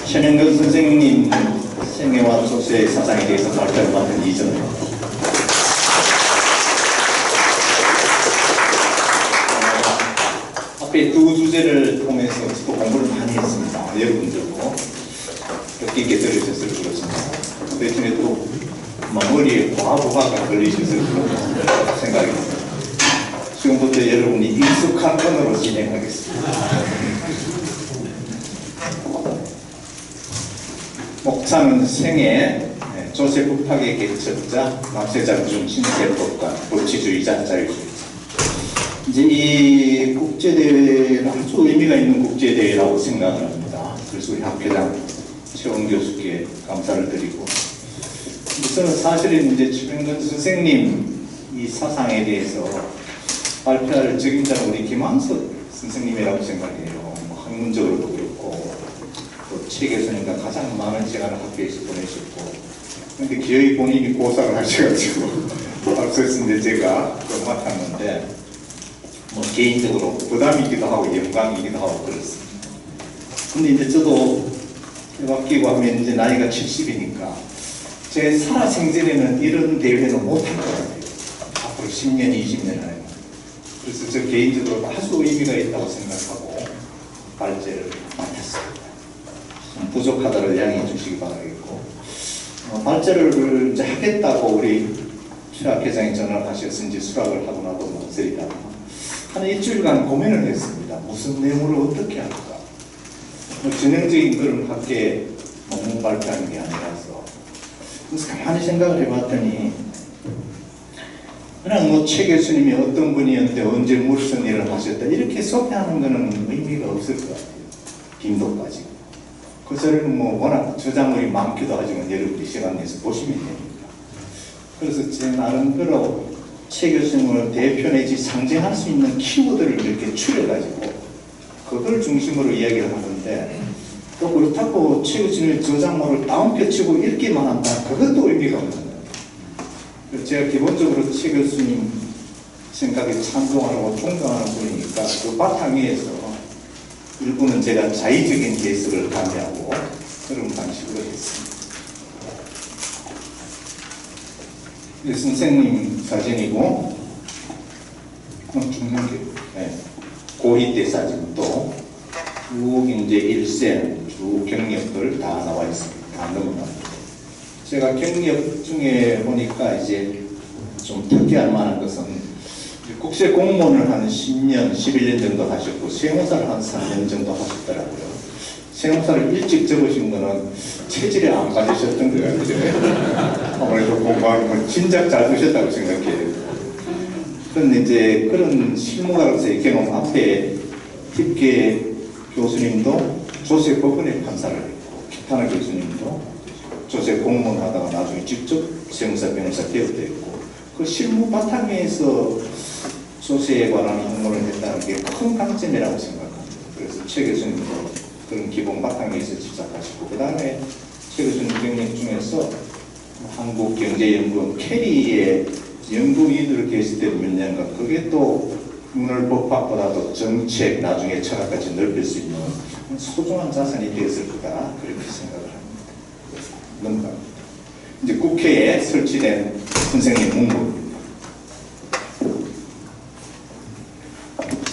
최명근 선생님 생애와 조세의 사상에 대해서 발표를 맡은 이전 앞에 두 주제를 통해서 또 공부를 많이 했습니다. 여러분들도 뜻 있게 들으셨을 그렇습니다. 대신에 또 머리에 과부하가 걸리셨을 그런 생각이 듭니다. 지금부터 여러분이 익숙한 언어로 진행하겠습니다. 목차는 생애, 조세프 파괴 개척자, 남세장 중심세법관, 법치주의자, 자유주의자. 이제 이 국제대회는 아주 의미가 있는 국제대회라고 생각을 합니다. 그래서 우리 학회장 최원 교수께 감사를 드리고, 저는 사실은 이제 최명근 선생님 이 사상에 대해서 발표할 적임자는 우리 김한석 선생님이라고 생각해요. 학문적으로도 그렇고, 또 책 교수님과 가장 많은 시간을 학교에서 보내셨고, 근데 기어이 본인이 고사를 하셔가지고 앞서서 제가 맡았는데, 개인적으로 부담이기도 하고 영광이기도 하고 그렇습니다. 근데 이제 저도 바뀌고 하면 이제 나이가 70이니까 제 살아생전에는 이런 대회는 못할 것 같아요. 앞으로 10년, 20년 안에. 그래서 저 개인적으로 아주 의미가 있다고 생각하고 발제를 맡았습니다. 부족하다를 양해해 주시기 바라겠고, 발제를 이제 하겠다고 우리 최 학회장이 전화를 하셔서 이제 수락을 하고 나도 모서리다가 한 일주일간 고민을 했습니다. 무슨 내용으로 어떻게 할까? 전형적인 그런 학계 논문 발표하는 게 아니라서. 그래서 가만히 생각을 해봤더니, 그냥 최 교수님이 어떤 분이었는데 언제 무슨 일을 하셨다 이렇게 소개하는 거는 의미가 없을 것 같아요. 빈도 빠지고. 그것을 워낙 저작물이 많기도 하지만 여러분이 시간 내서 보시면 됩니다. 그래서 제 나름대로 최 교수님을 대표 내지 상징할 수 있는 키워드를 이렇게 추려가지고 그걸 중심으로 이야기를 하는데, 또 그렇다고 최 교수님의 저작물을 다운표치고 읽기만 한다, 그것도 의미가 없는 거예요. 제가 기본적으로 최 교수님 생각에 찬동하고 존경하는 분이니까 그 바탕 위에서 일부는 제가 자의적인 해석을 가미하고 그런 방식으로 했습니다. 선생님 사진이고, 중간계, 고2 때 사진도 쭉 이제 일생 쭉 경력들 다 나와 있습니다. 다 넘어갑니다. 제가 경력 중에 보니까 이제 좀 특이할 만한 것은 국세 공무원을 한 10년, 11년 정도 하셨고, 세무사를 한 3년 정도 하셨더라고요. 세무사를 일찍 접으신 거는 체질에 안 빠지셨던 거예요. 아무래도 공부하는 건 진작 잘 두셨다고 생각해요. 그런데 이제 그런 실무가로서의 경험 앞에 tip계 교수님도 조세 법원의 판사를 했고, 키타나 교수님도 조세 공무원 하다가 나중에 직접 세무사, 변호사 개업도 했고, 그 실무 바탕에서 조세에 관한 학문을 했다는 게 큰 강점이라고 생각합니다. 그래서 최 교수님도 그런 기본 바탕에서 시작하시고, 그 다음에 최 교수님 경력 중에서 한국경제연구원 캐리의 연구위원으로 계실 때 몇 년간, 그게 또 오늘 법학보다도 정책, 나중에 철학까지 넓힐 수 있는 소중한 자산이 되었을 거다, 그렇게 생각을 합니다. 넘어갑니다. 이제 국회에 설치된 선생님 문구입니다.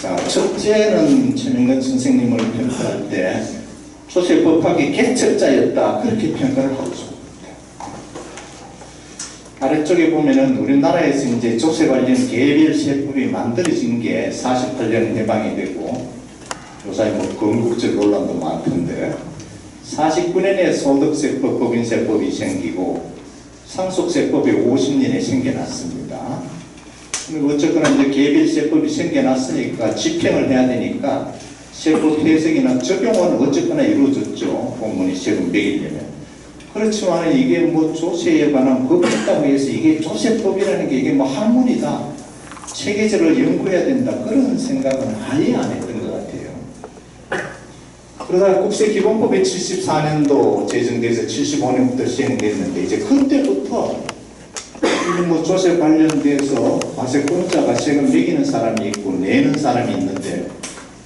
자, 첫째는 최명근 선생님을 평가할 때 조세 법학의 개척자였다, 그렇게 평가를 하고 있습니다. 아래쪽에 보면은 우리나라에서 이제 조세 관련 개별 세법이 만들어진 게 48년 해방이 되고, 요사이 건국적 논란도 많던데, 49년에 소득세법, 법인세법이 생기고, 상속세법이 50년에 생겨났습니다. 어쨌거나 이제 개별세법이 생겨났으니까 집행을 해야 되니까 세법 해석이나 적용은 어쨌거나 이루어졌죠. 공무원이 세금 매기려면. 그렇지만 이게 조세에 관한 법이 있다고 해서 이게 조세법이라는 게 이게 학문이다, 체계적으로 연구해야 된다, 그런 생각은 아예 안 했던 것 같아요. 그러다가 국세기본법이 74년도 제정돼서 75년부터 시행됐는데, 이제 그때부터 조세 관련돼서 과세권자가 세금 매기는 사람이 있고 내는 사람이 있는데,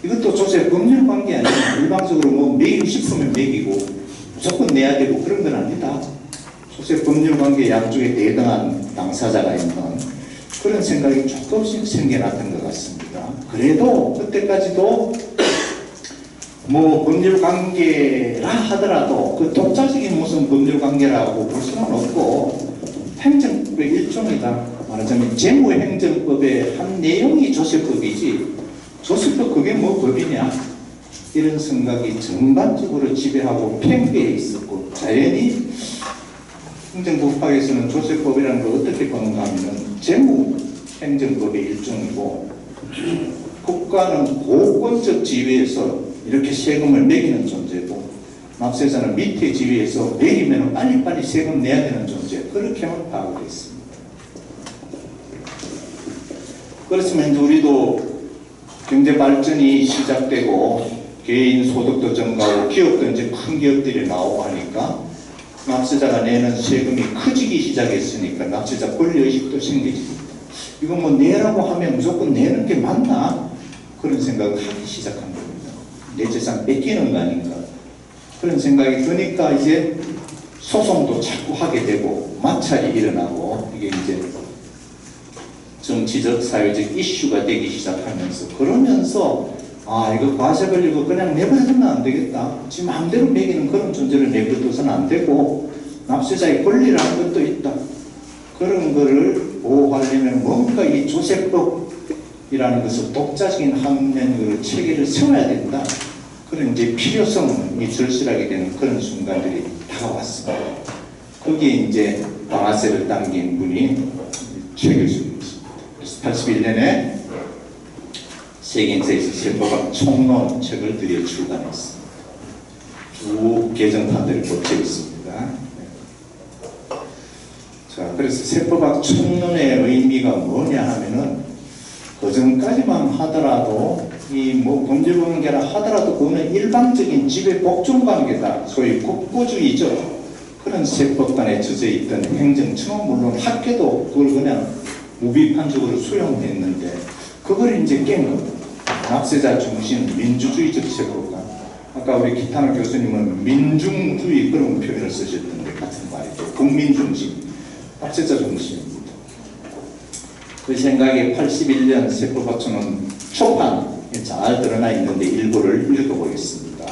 이것도 조세 법률 관계 아니면 일방적으로 매기고 싶으면 매기고 무조건 내야 되고 그런 건 아니다. 조세 법률관계 양쪽에 대등한 당사자가 있는 그런 생각이 조금씩 생겨났던 것 같습니다. 그래도 그때까지도 뭐 법률관계라 하더라도 그 독자적인 무슨 법률관계라고 볼 수는 없고 행정법의 일종이다. 말하자면 재무행정법의 한 내용이 조세법이지 조세법 그게 뭐 법이냐 이런 생각이 전반적으로 지배하고 팽배해 있었고 자연히 행정법학에서는 조세법이라는 걸 어떻게 보는가 하면 재무행정법의 일종이고 국가는 고권적 지위에서 이렇게 세금을 매기는 존재고 납세자는 밑에 지위에서 매기면 빨리빨리 세금 내야 되는 존재 그렇게만 파악을 했습니다. 그렇지만 이제 우리도 경제 발전이 시작되고 개인 소득도 증가하고 기업도 이제 큰 기업들이 나오고 하니까 납세자가 내는 세금이 커지기 시작했으니까 납세자 권리의식도 생기집니다. 이거 뭐 내라고 하면 무조건 내는 게 맞나? 그런 생각을 하기 시작한 겁니다. 내 재산 뺏기는 거 아닌가? 그런 생각이 드니까 이제 소송도 자꾸 하게 되고 마찰이 일어나고 이게 이제 정치적 사회적 이슈가 되기 시작하면서 그러면서 아 이거 과세 걸리고 그냥 내버려두면 안 되겠다. 지 마음대로 매기는 그런 존재를 내버려둬서는 안 되고 납세자의 권리라는 것도 있다. 그런 거를 보호하려면 뭔가 이 조세법이라는 것을 독자적인 학문적으로 체계를 세워야 된다. 그런 이제 필요성이 절실하게 되는 그런 순간들이 다가왔습니다. 거기에 이제 방아쇠를 당긴 분이 최 교수님이십니다. 그래서 81년에 세계인사에서 세법학 총론 책을 드디어 출간했습니다. 쭉 개정판들을 거쳐 있습니다. 자, 그래서 세법학 총론의 의미가 뭐냐 하면은 그전까지만 하더라도 이 뭐 법률관계라 하더라도 그거는 일방적인 지배 복종 관계다. 소위 국부주의죠. 그런 세법관에 젖어 있던 행정청은 물론 학계도 그걸 그냥 무비판적으로 수용했는데 그걸 이제 깬 겁니다. 납세자 중심 민주주의적 세법관. 아까 우리 기타나 교수님은 민중주의 그런 표현을 쓰셨던데 같은 말이죠. 국민 중심, 납세자 중심입니다. 그 생각에 81년 세법학초는 초판에 잘 드러나 있는데 일부를 읽어보겠습니다.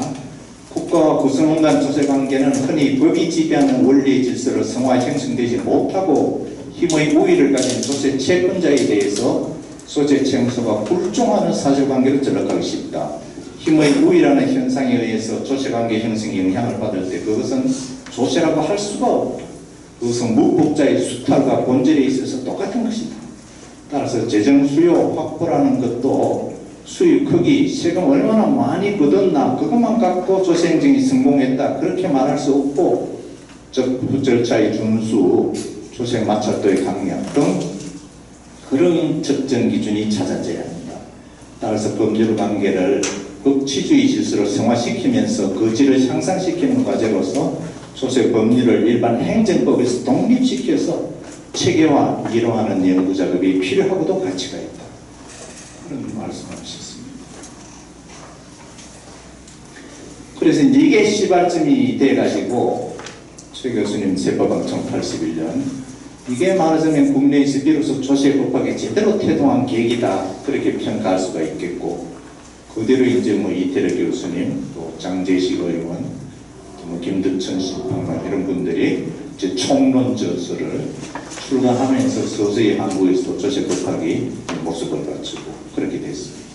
국가와 구성원 간 조세관계는 흔히 법이 지배하는 원리의 질서로 성화 형성되지 못하고 힘의 우위를 가진 조세 채권자에 대해서 소재 청소가 불종하는 사실관계로 전락하기 쉽다. 힘의 우위라는 현상에 의해서 조세관계 형성에 영향을 받을 때 그것은 조세라고 할 수가 없다. 그것은 무법자의 수탈과 본질에 있어서 똑같은 것이다. 따라서 재정 수요 확보라는 것도 수입 크기, 세금 얼마나 많이 걷었나 그것만 갖고 조세 행정이 성공했다 그렇게 말할 수 없고 절차의 준수, 조세 마찰도의 강력 등 그런 측정 기준이 찾아져야 합니다. 따라서 법률 관계를 법치주의 질서로 성화시키면서 그 질을 향상시키는 과제로서 조세 법률을 일반 행정법에서 독립시켜서 체계화, 이뤄하는 연구 작업이 필요하고도 가치가 있다. 그런 말씀하셨습니다. 그래서 이제 이게 시발점이 돼가지고 최 교수님 세법학 1981년 이게 말하자면 국내에서 비로소 조세법학에 제대로 태동한 계기다 그렇게 평가할 수가 있겠고 그대로 이제 뭐 이태래 교수님 또 장재식 의원 또 뭐 김두천 심판관 이런 분들이 이제 총론 저서를 출간하면서 서서히 한국에서 조세법학이 모습을 갖추고 그렇게 됐습니다.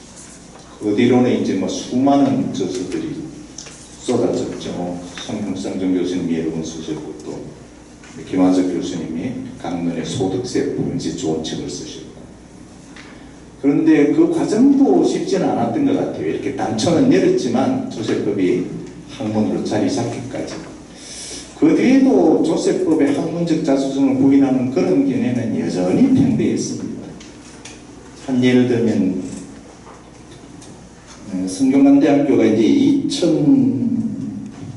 그 뒤로는 이제 뭐 수많은 저서들이 쏟아졌죠. 성평상정 교수님이 여러 번 쓰셨고 또 김한석 교수님이 강론의 소득세 분지 좋은 책을 쓰셨고 그런데 그 과정도 쉽지는 않았던 것 같아요. 이렇게 단초는 내렸지만 조세법이 학문으로 자리 잡기까지 그 뒤에도 조세법의 학문적 자주성을 부인하는 그런 견해는 여전히 팽배했습니다. 한 예를 들면 성균관대학교가 이제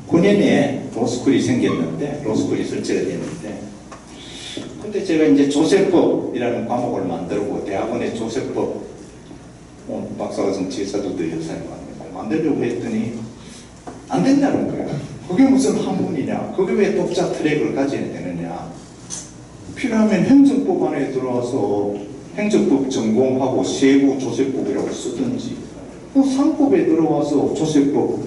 2009년에 로스쿨이 생겼는데 로스쿨이 설치가 됐는데 근데 제가 이제 조세법이라는 과목을 만들고 대학원에 조세법 박사과정 지사들도 여사님 만들려고 했더니 안 된다는 거예요. 그게 무슨 학문이냐? 그게 왜 독자 트랙을 가져야 되느냐? 필요하면 행정법 안에 들어와서 행정법 전공하고 세부 조세법이라고 쓰든지, 뭐 상법에 들어와서 조세법,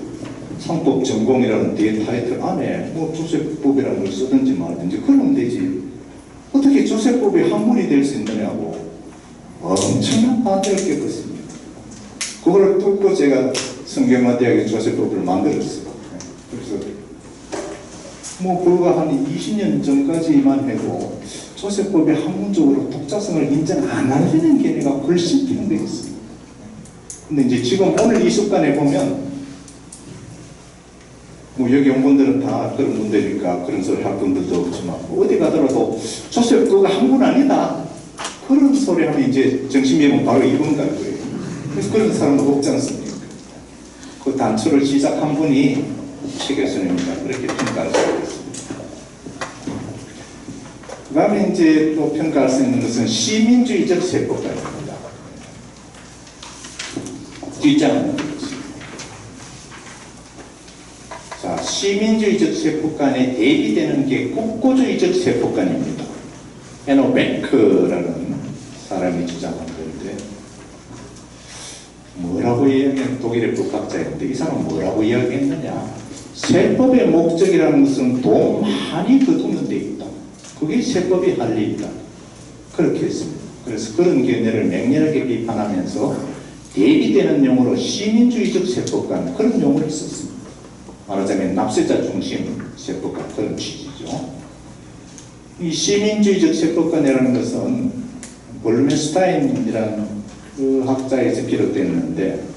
상법 전공이라는 뒤에 타이틀 안에 뭐 조세법이라는 걸 쓰든지 말든지 그러면 되지. 어떻게 조세법이 학문이 될 수 있느냐고 엄청난 반대를 겪었습니다. 그걸 뚫고 제가 성균관대학의 조세법을 만들었어요. 그래서 뭐 불과 한 20년 전까지만 해도 조세법이 학문적으로 독자성을 인정 안 하려는 견해가 훨씬 편되어 있습니다. 근데 이제 지금 오늘 이 습관에 보면 뭐 여기 온 분들은 다 그런 분들이니까 그런 소리 할 분들도 없지만 어디 가더라도 조세법가 학문 아니다 그런 소리 하면 이제 정신병은 바로 이건 갈 거예요. 그래서 그런 사람은 없지 않습니까? 그 단초를 시작한 분이 최 교수님입니다. 그렇게 평가할 수 있습니다. 그 다음에 이제 또 평가할 수 있는 것은 시민주의적 세법관입니다. 뒷장은 자, 시민주의적 세법관에 대비되는 게 국고주의적 세법관입니다. 에노 베크라는 사람이 주장한 건데 뭐라고 이야기한 독일의 법학자인데 이 사람은 뭐라고 이야기했느냐? 세법의 목적이라는 것은 돈 많이 거두는 데 있다. 그게 세법이 할 일이다. 그렇게 했습니다. 그래서 그런 견해를 맹렬하게 비판하면서 대비되는 용어로 시민주의적 세법관 그런 용어를 썼습니다. 말하자면 납세자 중심 세법관 그런 취지죠. 이 시민주의적 세법관이라는 것은 볼메스타인이라는 그 학자에서 비롯됐는데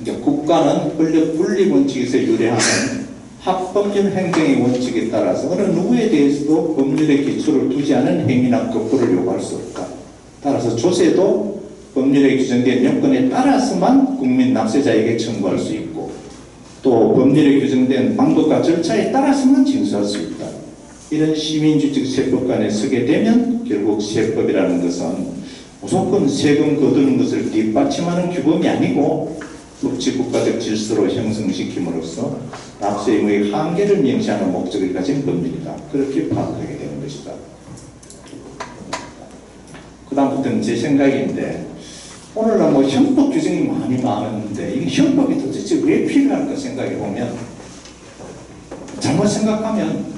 이제 국가는 권력 분리 원칙에서 유래하는 합법적 행정의 원칙에 따라서 어느 누구에 대해서도 법률의 기초를 두지 않은 행위나 거부를 요구할 수 없다. 따라서 조세도 법률에 규정된 요건에 따라서만 국민 납세자에게 청구할 수 있고 또 법률에 규정된 방법과 절차에 따라서만 징수할 수 있다. 이런 시민주의적 세법관에 서게 되면 결국 세법이라는 것은 무조건 세금 거두는 것을 뒷받침하는 규범이 아니고 국제국가적 질서로 형성시킴으로써 납세 의무의 한계를 명시하는 목적을 가진 법률이다. 그렇게 파악하게 되는 것이다. 그 다음부터는 제 생각인데 오늘날 뭐 형법 규정이 많이 많은데 이 형법이 도대체 왜 필요할까 생각해 보면 잘못 생각하면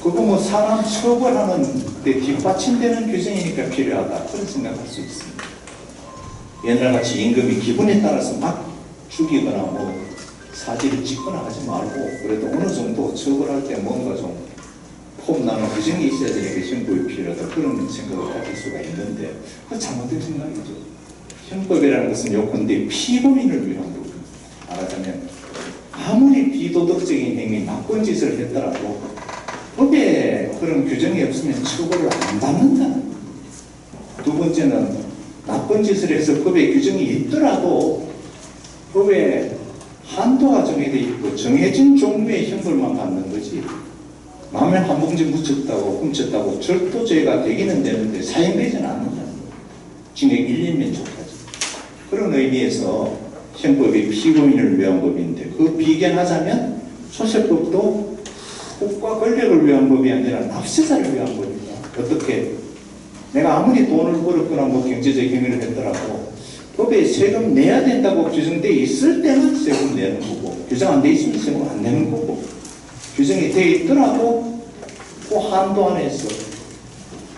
그거 뭐 사람 처벌하는 데 뒷받침되는 규정이니까 필요하다 그런 생각할 수 있습니다. 옛날같이 임금이 기분에 따라서 막 죽이거나 뭐 사지를 찍거나 하지 말고 그래도 어느 정도 처벌할 때 뭔가 좀 폼나는 규정이 있어야 되니까 형법이 필요하다 그런 생각을 가질 수가 있는데 그건 잘못된 생각이죠. 형법이라는 것은 요컨대 피고인을 위한 거거든요. 말하자면 아무리 비도덕적인 행위 나쁜 짓을 했더라도 법에 그런 규정이 없으면 처벌을 안 받는다는. 두 번째는 나쁜 짓을 해서 법에 규정이 있더라도 법에 한도가 정해져 있고 정해진 종류의 형벌만 받는 거지. 마음에 한 봉지 묻혔다고 훔쳤다고 절도죄가 되기는 되는데 사형되지는 않는다는 거예요. 징역 1, 2년 초까지. 그런 의미에서 형법이 피고인을 위한 법인데 그 비견하자면 조세법도 국가 권력을 위한 법이 아니라 납세자를 위한 법이다. 어떻게? 내가 아무리 돈을 벌었거나 뭐 경제적 행위를 했더라도 법에 세금 내야 된다고 규정되어 있을 때는 세금 내는 거고 규정 안 돼 있으면 세금 안 내는 거고 규정이 되어 있더라도 그 한도 안에서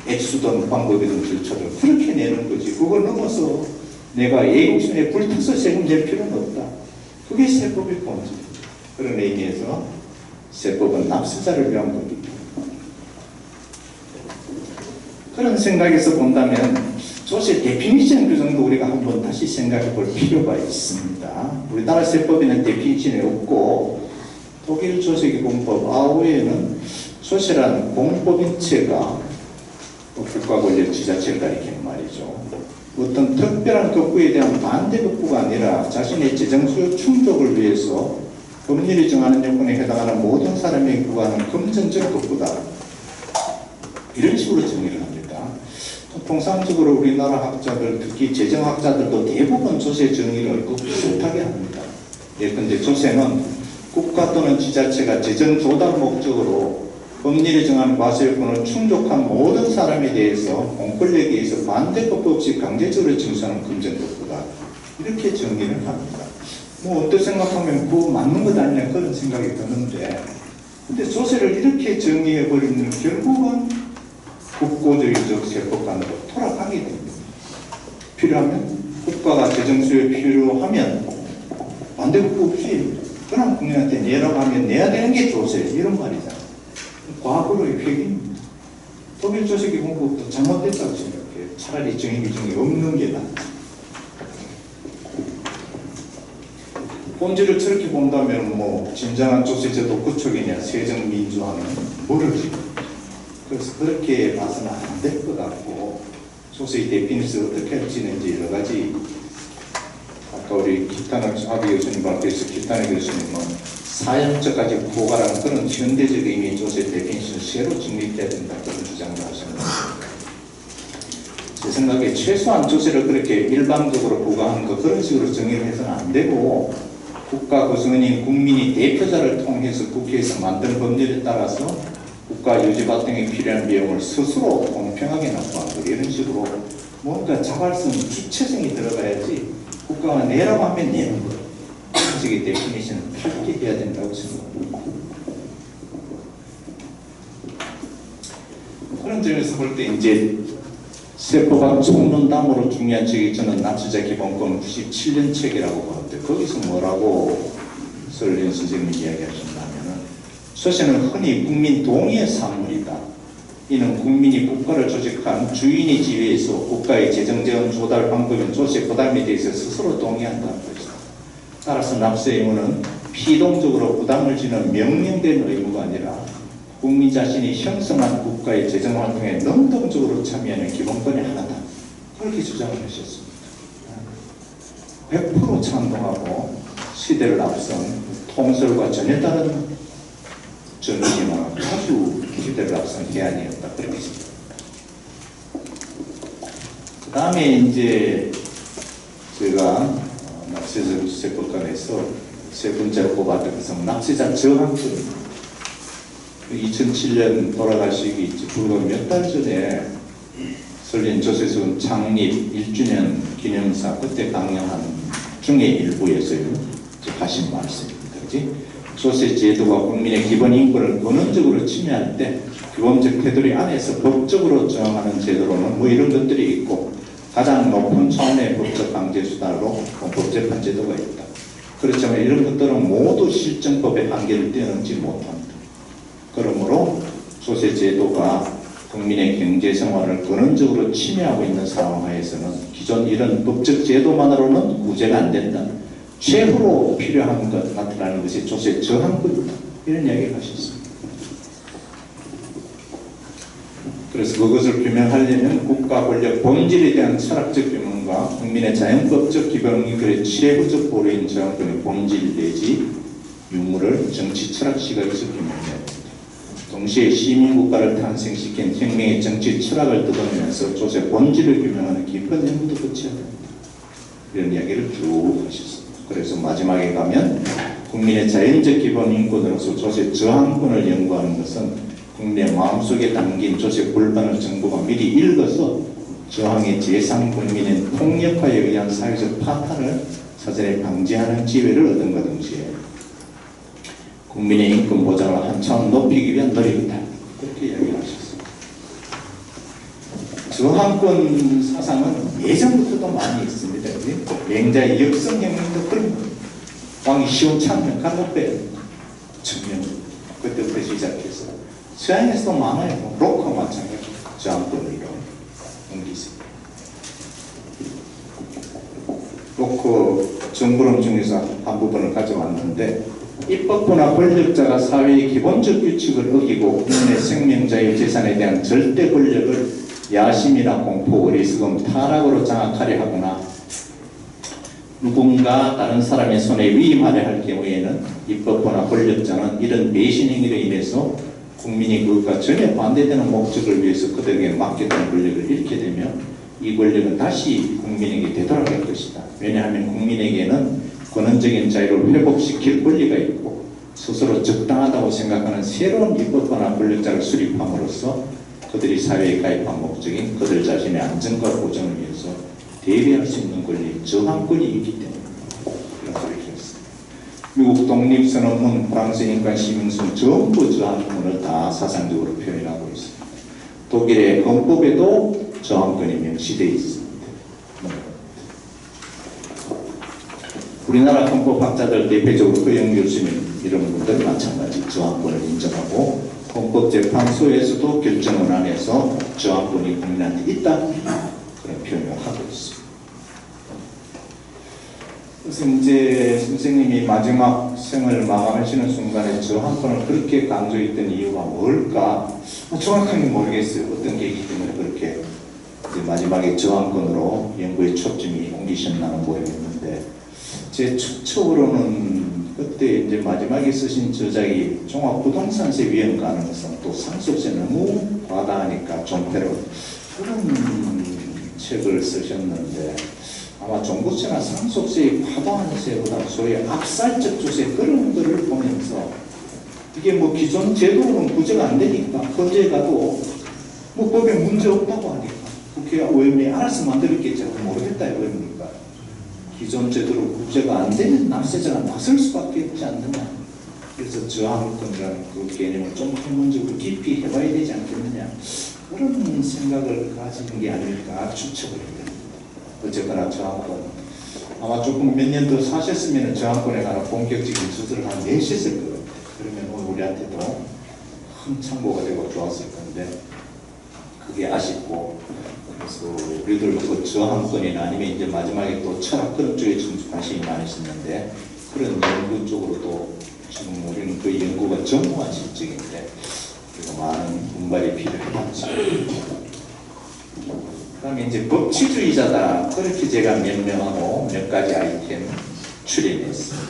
액수든 방법이든 절차를 그렇게 내는 거지. 그걸 넘어서 내가 예국심에 불타서 세금 낼 필요는 없다. 그게 세법의 본질. 그런 의미에서 세법은 납세자를 위한 법이다. 그런 생각에서 본다면 조세 데피니션 규정도 우리가 한번 다시 생각해 볼 필요가 있습니다. 우리나라 세법에는 데피니션이 없고 독일 조세기본법 아우에는 조세란 공법인체가 국가 권력 지자체를 가리키는 말이죠. 어떤 특별한 급부에 대한 반대 급부가 아니라 자신의 재정 수요 충족을 위해서 법률이 정하는 요건에 해당하는 모든 사람에게 부과하는 금전적 급부다. 이런 식으로 정의를 합니다. 통상적으로 우리나라 학자들, 특히 재정학자들도 대부분 조세 정의를 비슷하게 합니다. 예컨대 조세는 국가 또는 지자체가 재정 조달 목적으로 법률에 정한 과세요건을 충족한 모든 사람에 대해서 공권력에 의해서 반대법 없이 강제적으로 징수하는 금전법보다 이렇게 정리를 합니다. 뭐 어떻게 생각하면 그거 맞는 것 아니냐 그런 생각이 드는데, 근데 조세를 이렇게 정리해버리면 결국은 국고적인 세법관으로 돌아가게 됩니다. 필요하면 국가가 재정수요 필요하면 반대법 없이 그냥 국민한테 내라고 하면 내야 되는 게 조세, 이런 말이잖아요. 과거로의 획입니다. 독일 조세기본법도 잘못됐다고 생각해요. 차라리 정의규정이 없는 게 낫다. 본질을 저렇게 본다면 뭐 진정한 조세제도 구축이냐 세정민주화는 모르지. 그래서 그렇게 봐서는 안 될 것 같고, 조세의 데피니스 어떻게 할지는지 여러 가지, 아까 우리 기타나 아비 교수님 밖에서 기타나 교수님은 사형제까지 포괄하는 그런 현대적 의미의 조세 데피니스는 새로 정립돼야 된다, 그런 주장을 하셨는데, 제 생각에 최소한 조세를 그렇게 일방적으로 부과하는 거 그런 식으로 정의를 해서는 안 되고, 국가 구성원인 국민이 대표자를 통해서 국회에서 만든 법률에 따라서 국가 유지 발등에 필요한 비용을 스스로 공평하게 납부하는 이런 식으로 뭔가 자발성, 주체성이 들어가야지 국가가 내라고 하면 내는 거예요. 그런 식의 데피니션을 필요해야 된다고 생각합니다. 그런 점에서 볼 때 이제 세법학 총론담으로 중요한 책이 저는 납세자 기본권 97년 책이라고 보는데, 거기서 뭐라고 설린 선생님이 이야기하셨냐면은, 조세는 흔히 국민 동의의 산물이다. 이는 국민이 국가를 조직한 주인의 지위에서 국가의 재정재원 조달 방법인 조세 부담에 대해서 스스로 동의한다는 것이다. 따라서 납세 의무는 피동적으로 부담을 지는 명령된 의무가 아니라 국민 자신이 형성한 국가의 재정활동에 능동적으로 참여하는 기본권의 하나다. 그렇게 주장을 하셨습니다. 100% 찬동하고 시대를 앞선 통설과 전혀 다른 정의지만 아주 시대를 앞선 해안이었다. 그렇게 생각합니다. 그 다음에 이제 제가 납세세법관에서 세 번째로 꼽았던 것은 납세자 저항권입니다. 2007년 돌아가시기 불과 몇 달 전에 설린 조세수은 창립 1주년 기념사 그때 강령한 중에 일부에서요 하신 말씀입니다. 그렇지? 조세 제도가 국민의 기본 인권을 근원적으로 침해할 때 규범적 테두리 안에서 법적으로 정하는 제도로는 뭐 이런 것들이 있고, 가장 높은 차원의 법적 강제 수단으로 법재판 제도가 있다. 그렇지만 이런 것들은 모두 실정법의 한계를 뛰어넘지 못합니다. 그러므로 조세 제도가 국민의 경제 생활을 근원적으로 침해하고 있는 상황 하에서는 기존 이런 법적 제도만으로는 구제가 안 된다. 최후로 필요한 것 나타나는 것이 조세 저항권이다. 이런 이야기를 하셨습니다. 그래서 그것을 규명하려면 국가 권력 본질에 대한 철학적 규명과 국민의 자연법적 기본인권의 최후적 보루인 저항권의 본질 내지 유무를 정치 철학 시각에서 규명해야 합니다. 동시에 시민국가를 탄생시킨 혁명의 정치 철학을 뜯어내면서 조세 본질을 규명하는 깊은 연구도 거쳐야 됩니다. 이런 이야기를 쭉 하셨습니다. 그래서 마지막에 가면 국민의 자연적 기본 인권으로서 조세 저항권을 연구하는 것은 국민의 마음속에 담긴 조세 불반을 정부가 미리 읽어서 저항의 제3 국민의 폭력화에 의한 사회적 파탄을 사전에 방지하는 기회를 얻은 것 동시에 국민의 인권 보장을 한 차원 높이기 위한 노력이다. 그렇게 이야기를 하셨습니다. 저항권 사상은 예전부터도 많이 있습니다. 맹자의 역성혁명도 그런 거예요. 왕이 시원찮으면 간혹배 청명 그때부터 시작해서 서양에서도 많아요. 로크와 마찬가지로 저항권을 옮기습니다. 로크 정부론 중에서 한 부분을 가져왔는데, 입법부나 권력자가 사회의 기본적 규칙을 어기고 국민의 생명, 자유, 재산에 대한 절대 권력을 야심이나 공포, 어리석음, 타락으로 장악하려 하거나 누군가 다른 사람의 손에 위임하려 할 경우에는 입법부나 권력자는 이런 배신 행위로 인해서 국민이 그것과 전혀 반대되는 목적을 위해서 그들에게 맡겼던 권력을 잃게 되면 이 권력은 다시 국민에게 되돌아갈 것이다. 왜냐하면 국민에게는 근원적인 자유를 회복시킬 권리가 있고 스스로 적당하다고 생각하는 새로운 입법권한 권력자를 수립함으로써 그들이 사회에 가입한 목적인 그들 자신의 안전과 보전을 위해서 대비할 수 있는 권리, 저항권이 있기 때문에 이런 소리를 했습니다. 미국 독립선언문, 프랑스 인권시민선 전부 저항권을 다 사상적으로 표현하고 있습니다. 독일의 헌법에도 저항권이 명시되어 있습니다. 우리나라 헌법학자들 대표적으로 허영 교수님 이런 분들 마찬가지 저항권을 인정하고 헌법재판소에서도 결정원안에서 저항권이 국민한테 있다 그런 표현을 하고 있습니다. 그래서 이제 선생님이 마지막 생을 마감하시는 순간에 저항권을 그렇게 강조했던 이유가 뭘까? 정확하게 모르겠어요. 어떤 계기 때문에 그렇게 이제 마지막에 저항권으로 연구의 초점이 옮기셨나는 모르겠는데 제 추측으로는 그때 이제 마지막에 쓰신 저작이 종합부동산세 위헌 가능성 또 상속세 너무 과다하니까 존폐로 그런 책을 쓰셨는데 아마 종부세나 상속세의 과다한 세보다 소위 압살적 조세 그런 거를 보면서 이게 뭐 기존 제도로는 구제가 안 되니까 헌재에 가도 뭐 법에 문제 없다고 하니까 국회가 의원이 알아서 만들었겠지 모르겠다 이거입니까? 기존 제도로 구제가 안 되면 납세자가 나설 수밖에 없지 않느냐. 그래서 저항권이라는 그 개념을 좀 학문적으로 깊이 해봐야 되지 않겠느냐. 그런 생각을 가지는 게 아닐까 추측을 해요. 어쨌거나 저항권. 아마 조금 몇 년 더 사셨으면 저항권에 관한 본격적인 수술을 한 내셨을 것 같아요. 그러면 우리한테도 큰 참고가 되고 좋았을 건데 그게 아쉽고 그래서 우리들 그 저항권이나 아니면 이제 마지막에 또 철학 그런 쪽에 좀 관심이 많으셨는데 그런 연구 쪽으로도 지금 우리는 그 연구가 전무한 실적인데 그리고 많은 분발이 필요하지. 그 다음에 이제 법치주의자다 그렇게 제가 명명하고 몇 가지 아이템 추린했습니다.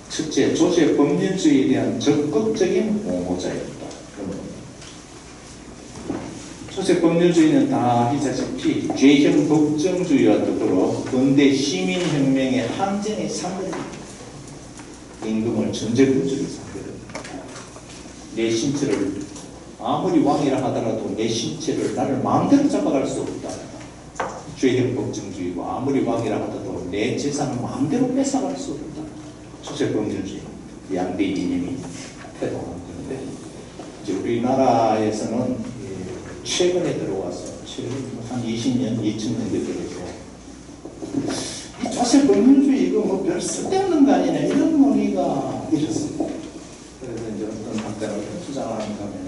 첫째, 조세 법률주의에 대한 적극적인 옹호자였다. 조세 법률주의는 다 아시다시피 죄형 법정주의와 더불어 근대 시민혁명의 항쟁의 상징입니다. 임금을 전제군주로 삼거든요. 내 신체를 아무리 왕이라 하더라도 내 신체를 나를 마음대로 잡아갈 수 없다. 죄형 법정주의고 아무리 왕이라 하더라도 내 재산을 마음대로 뺏어갈 수 없다. 조세 법률주의 양대 이념이 태동한 건데 이제 우리나라에서는 최근에 들어와서 최근 한 20년, 2000년대 들어서 이 조세 법률주의 이거 뭐 별 쓸데없는 거 아니냐 이런 논의가 있었습니다. 그래서 이제 어떤 학자가 주장하는가 하면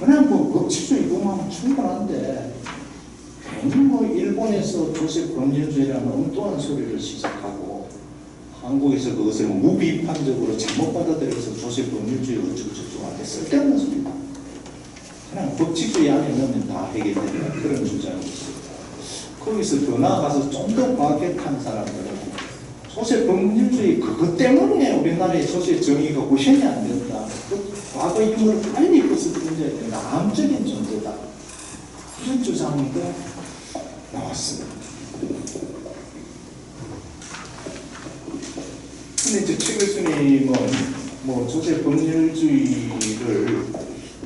그냥 뭐 법치주의로만 하면 충분한데 괜히 뭐 일본에서 조세 법률주의라는 엉뚱한 소리를 시작하고 한국에서 그것을 무비판적으로 잘못 받아들여서 조세 법률주의 어쩌고저쩌고 하는데 쓸데없는 소리다. 그냥 법치주의 안에 넣으면 다 해결된다. 그런 주장이 있습니다. 거기서 더 나아가서 좀 더 과격한 사람들은 조세 법률주의 그것 때문에 우리나라의 조세 정의가 구현이 안 된다. 그 과거 힘을 빨리 것을 던져야 된다. 암적인 존재다. 이런 주장도 나왔습니다. 근데 이제 최 교수님은 뭐 조세 법률주의를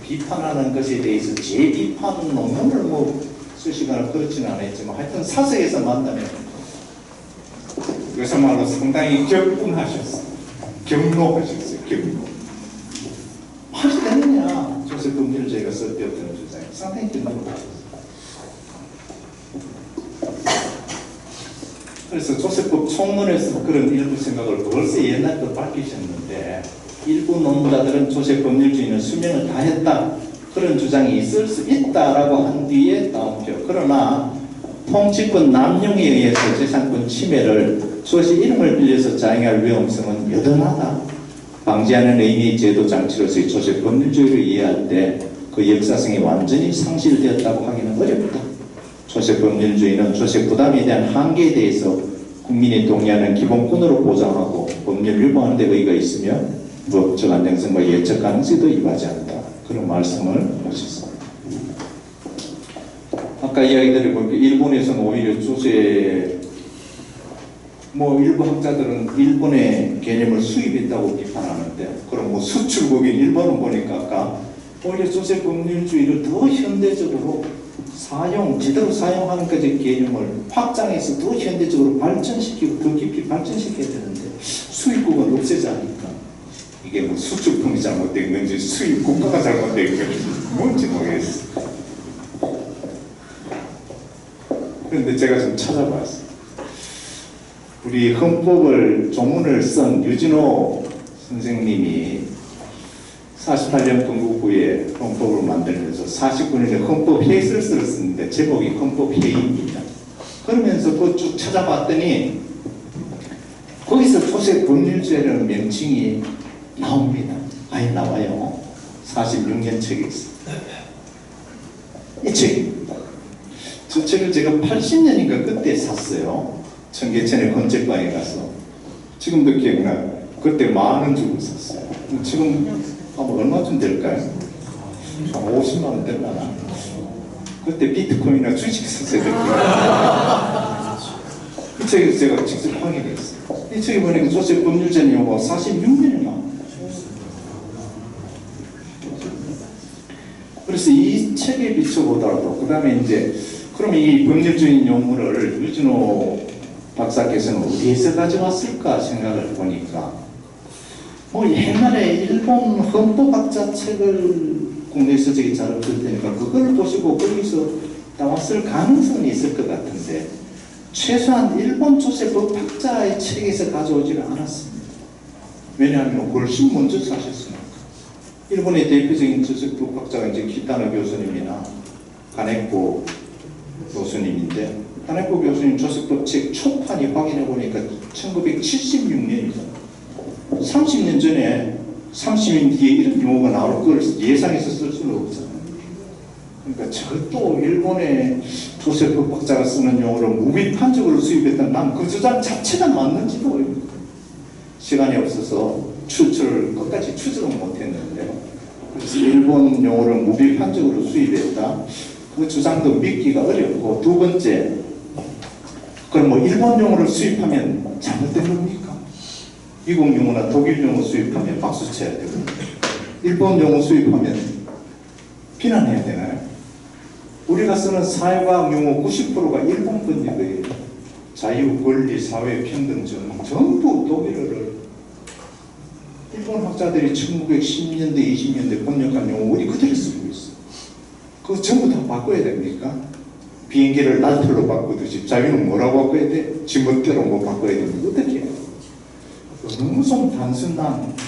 비판하는 것에 대해서 재비판 논문을 뭐 쓰시거나 그렇지는 않았지만 하여튼 사석에서 만나면 요새말로 상당히 격분하셨어요. 경로하셨어요. 경로. 말이 되느냐 조세 법률주의가 쓸데없다는 주장이 상당히 경로하셨어요. 그래서 조세법 총론에서 그런 일부 생각을 벌써 옛날부터 밝히셨는데 일부 논문자들은 조세 법률주의는 수명을 다했다 그런 주장이 있을 수 있다라고 한 뒤에 따옴표. 그러나 통치권 남용에 의해서 재산권 침해를 조세 이름을 빌려서 자행할 위험성은 여전하다. 방지하는 의미의 제도 장치로서의 조세 법률주의를 이해할 때 그 역사성이 완전히 상실되었다고 하기는 어렵다. 조세 법률주의는 조세 부담에 대한 한계에 대해서 국민이 동의하는 기본권으로 보장하고 법률 위반하는 데 의의가 있으며 법적 안정성과 예측 가능성도 이하지 않는다. 그런 말씀을 하셨습니다. 아까 이야기 드려보니까 일본에서는 오히려 조세 뭐 일부 학자들은 일본의 개념을 수입했다고 비판하는데, 그럼 뭐 수출국인 일본은 보니까 아까 오히려 조세 법률주의를 더 현대적으로 제대로 사용하는 까지 개념을 확장해서 더 현대적으로 발전시키고 더 깊이 발전시켜야 되는데 수입국은 없애자니까 이게 뭐 수출품이 잘못된 건지 수입 국가가 잘못된 건지 뭔지 모르겠어. 그런데 제가 좀 찾아봤어요. 우리 헌법을 조문을 쓴 유진호 선생님이 48년 건국후에 헌법을 만들면서 49년에 헌법 해설서를 썼는데 제목이 헌법회의입니다. 그러면서 그거 쭉 찾아봤더니 거기서 조세 법률제라는 명칭이 나옵니다. 아예 나와요. 46년 책에 있어요. 이 책입니다. 저 책을 제가 80년인가 그때 샀어요. 청계천의 건책방에 가서. 지금도 기억나요. 그때 10,000원 주고 샀어요. 지금 아마 얼마쯤 될까요? 한 50만 원 될라나? 그때 비트코인이나 주식 샀어야 될 거예요. 이 책에서 제가 직접 확인했어요. 이 책에 보니까 조세 법률제 용어가 46년이 나와요. 그래서 이 책에 비춰보더라도, 그 다음에 이제, 그러면 이 법률적인 용어를 유진호 박사께서는 어디에서 가져왔을까 생각을 해보니까, 뭐 옛날에 일본 헌법학자 책을 국내에서 저기 잘 없을 테니까 그걸 보시고 거기서 나왔을 가능성이 있을 것 같은데, 최소한 일본 조세법학자의 책에서 가져오지는 않았습니다. 왜냐하면 훨씬 먼저 사셨으니까. 일본의 대표적인 조세법학자가 이제 기타노 교수님이나 가네코 교수님인데, 가네코 교수님 조세법 책 초판이 확인해 보니까 1976년이잖아요. 30년 전에 30년 뒤에 이런 용어가 나올 걸 예상해서 쓸 수는 없잖아요. 그러니까 저도 일본의 조세법학자가 쓰는 용어를 무비판적으로 수입했던 난 그 주장 자체가 맞는지도 시간이 없어서 출처를 끝까지 추적은 못했는데요. 그래서 일본 용어를 무비판적으로 수입했다. 그 주장도 믿기가 어렵고, 두 번째, 그럼 뭐 일본 용어를 수입하면 잘못된 겁니까? 미국 용어나 독일 용어 수입하면 박수 쳐야 되고, 일본 용어 수입하면 비난해야 되나요? 우리가 쓰는 사회과학 용어 90%가 일본 번역이에요. 자유, 권리, 사회, 평등, 전부 독일어를 일본 학자들이 1910년대, 20년대 번역한 용어 우리 그대로 쓰고 있어요. 그거 전부 다 바꿔야 됩니까? 비행기를 날틀로 바꾸듯이 자유는 뭐라고 바꿔야 돼? 지멋대로 뭐 바꿔야 됩니까? 어떻게 해요? 너무 좀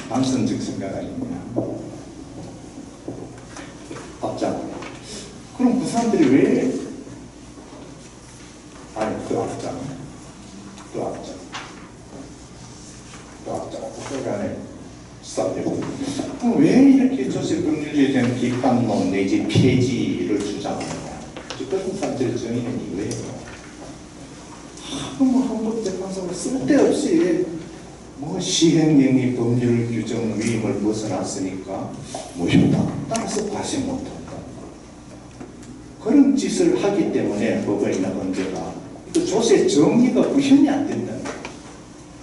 단순적 생각 아닙니까? 앞장. 그럼 그 사람들이 왜, 아니, 그 앞장. 그간에 스탑되고. 그럼 왜 이렇게 조세 법률에 대한 비판론 내지 폐지를 주장하느냐? 그런 사람들의 정의는 이거예요. 뭐 헌법재판소가 쓸데없이 뭐 시행령이 법률 규정 위임을 벗어났으니까 무효다. 따라서 과시 못한다. 그런 짓을 하기 때문에 법원이나 헌재가 조세 정의가 구현이 안 된다.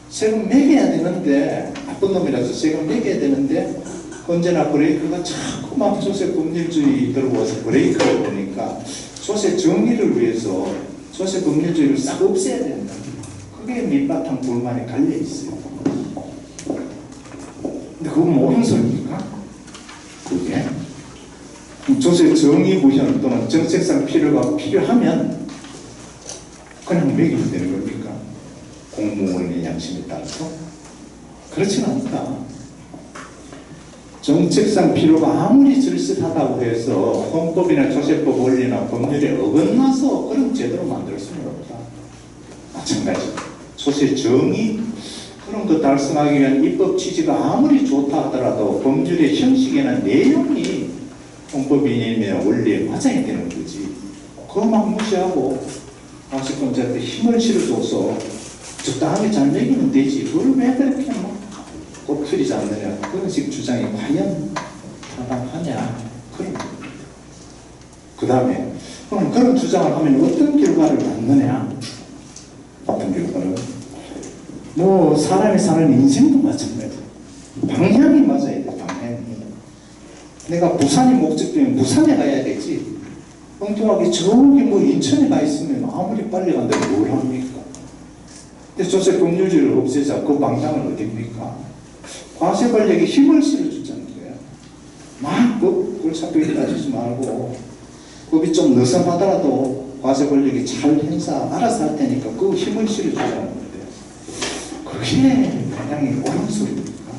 세금 매겨야 되는데, 나쁜 놈이라서 세금 매겨야 되는데, 헌재나 브레이크가 자꾸만 조세 법률주의 들어와서 브레이크를 보니까 조세 정의를 위해서 조세 법률주의를 싹 없애야 된다. 그게 밑바탕 불만에 갈려 있어요. 근데 그건 뭔 소리입니까? 그게 조세 정의 구현 또는 정책상 필요가 필요하면 그냥 매기면 되는 겁니까? 공무원의 양심에 따라서? 그렇지는 않다. 정책상 필요가 아무리 절실하다고 해서 헌법이나 조세법 원리나 법률에 어긋나서 그런 제도를 만들 수는 없다. 마찬가지. 조세 정의 그런 거 달성하기 위한 입법 취지가 아무리 좋다 하더라도 법률의 형식이나 내용이 헌법이나 원리에 맞아야 되는 거지. 그것만 무시하고 가시권자한테 힘을 실어줘서 적당하게 잘 매기면 되지. 그걸 왜 그렇게 뭐 꼬투리지 않느냐. 그런 식 주장이 과연 타당하냐. 그런 거예요. 그 다음에 그럼 그런 주장을 하면 어떤 결과를 낳느냐. 어떤 결과는 뭐 사람이 사는 인생도 마찬가지야. 방향이 맞아야 돼. 방향이. 내가 부산이 목적지면 부산에 가야 되지. 엉뚱하게 저기 뭐 인천에 가 있으면 아무리 빨리 간다고 뭘 합니까? 근데 조세 법률주의를 없애자 그 방향은 어딥니까? 과세 권력에 힘을 실어주자는 거야. 막 법을 사표에 따지지 말고 법이 좀 느슨하더라도 과세 권력이 잘 알아서 할 테니까 그 힘을 실어주자는 건데 그게 방향이 옳은 소리입니까?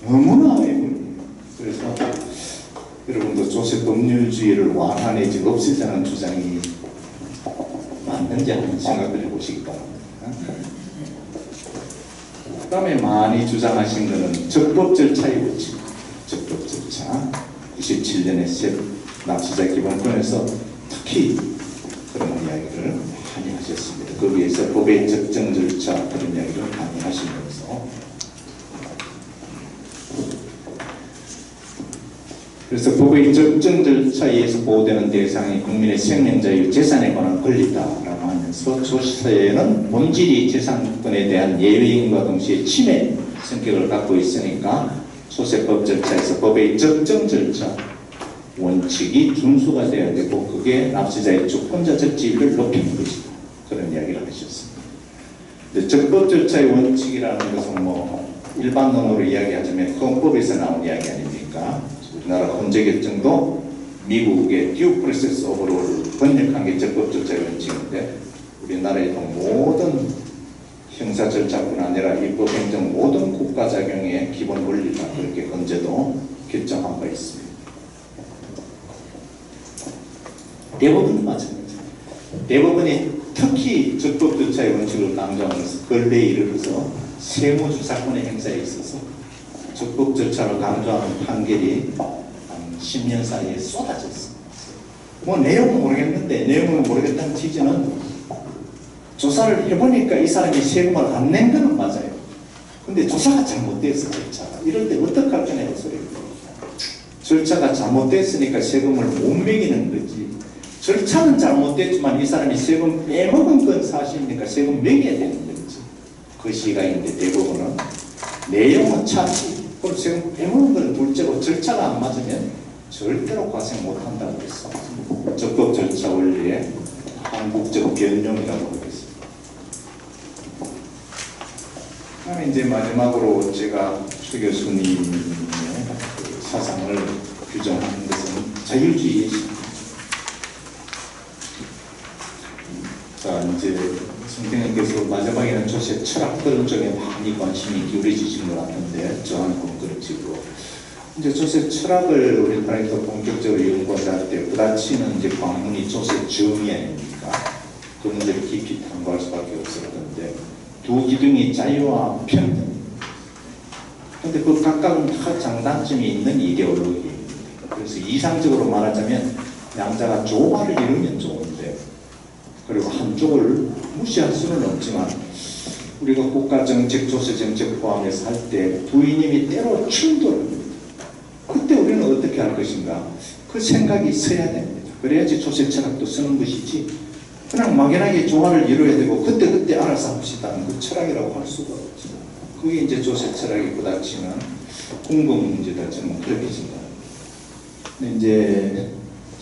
너무나 애물이에요. 그래서 여러분도 조세 법률주의를 완화내지 없애자는 주장이 맞는지 한번 생각을 해보시기 바랍니다. 그 다음에 많이 주장하신 것은 적법 절차의 원칙. 적법 절차 97년에 새 납치자 기본권에서 특히 그런 이야기를 많이 하셨습니다. 거기에서 법의 적정 절차 그런 이야기를 많이 하시면서 그래서 법의 적정 절차에 의해서 보호되는 대상이 국민의 생명, 자유, 재산에 관한 권리다라고 하면서 조세는 본질이 재산권에 대한 예외임과 동시에 침해 성격을 갖고 있으니까 조세법 절차에서 법의 적정 절차 원칙이 준수가 되어야 되고 그게 납세자의 주권자적 지위를 높이는 것이다. 그런 이야기를 하셨습니다. 근데 적법 절차의 원칙이라는 것은 뭐 일반론으로 이야기하자면 헌법에서 나온 이야기 아닙니까? 우리나라 헌재결정도 미국의 듀 프로세스 오버롤을 번역한 게 적법 절차의 원칙인데 우리나라에도 모든 형사 절차뿐 아니라 입법 행정 모든 국가 작용의 기본 원리다 그렇게 헌재도 결정한 바 있습니다. 대법원도 마찬가지입니다. 대법원이 특히 적법 절차의 원칙을 강조하면서 근래에 이르러서 세무조사권의 행사에 있어서 적법 절차를 강조하는 판결이 한 10년 사이에 쏟아졌습니다. 뭐 내용은 모르겠는데 내용은 모르겠다는 취지는 조사를 해보니까 이 사람이 세금을 안 낸 거는 맞아요. 근데 조사가 잘못됐어 절차가. 이럴 때 어떡할 거냐 이 소리입니다. 절차가 잘못됐으니까 세금을 못 매기는 거지. 절차는 잘못됐지만 이 사람이 세금 빼먹은 건 사실이니까 세금 매겨야 되는 거지. 그 시각인데 대법원은 내용은 참지 그럼 세금 빼먹은 건 둘째로 절차가 안 맞으면 절대로 과세 못한다고 했어. 적법 절차 원리의 한국적 변형이라고 하겠습니다. 그다음에 이제 마지막으로 제가 최 교수님의 사상을 규정하는 것은 자유주의입니다. 자, 이제 성태님께서 마지막에는 조세 철학들 쪽에 많이 관심이 기울여지신 것 같은데 저한테는 그렇지고 이제 조세 철학을 우리나라에서 본격적으로 연구할 때 부딪히는 이제 관문이 조세 정의 아닙니까? 그 문제를 깊이 탐구할 수밖에 없었는데 두 기둥이 자유와 평등. 근데 그 각각은 다 장단점이 있는 이데올로기입니다. 그래서 이상적으로 말하자면 양자가 조화를 이루면 좋은데 그리고 한쪽을 무시할 수는 없지만 우리가 국가정책, 조세정책 포함해서 할 때 두 이념이 때로 충돌합니다. 그때 우리는 어떻게 할 것인가? 그 생각이 있어야 됩니다. 그래야지 조세 철학도 쓰는 것이지 그냥 막연하게 조화를 이루어야 되고 그때 알아서 합시다. 그 철학이라고 할 수가 없죠. 그게 이제 조세 철학이 부닥치는 궁극 문제다. 저는 그렇게 생각합니다. 근데 이제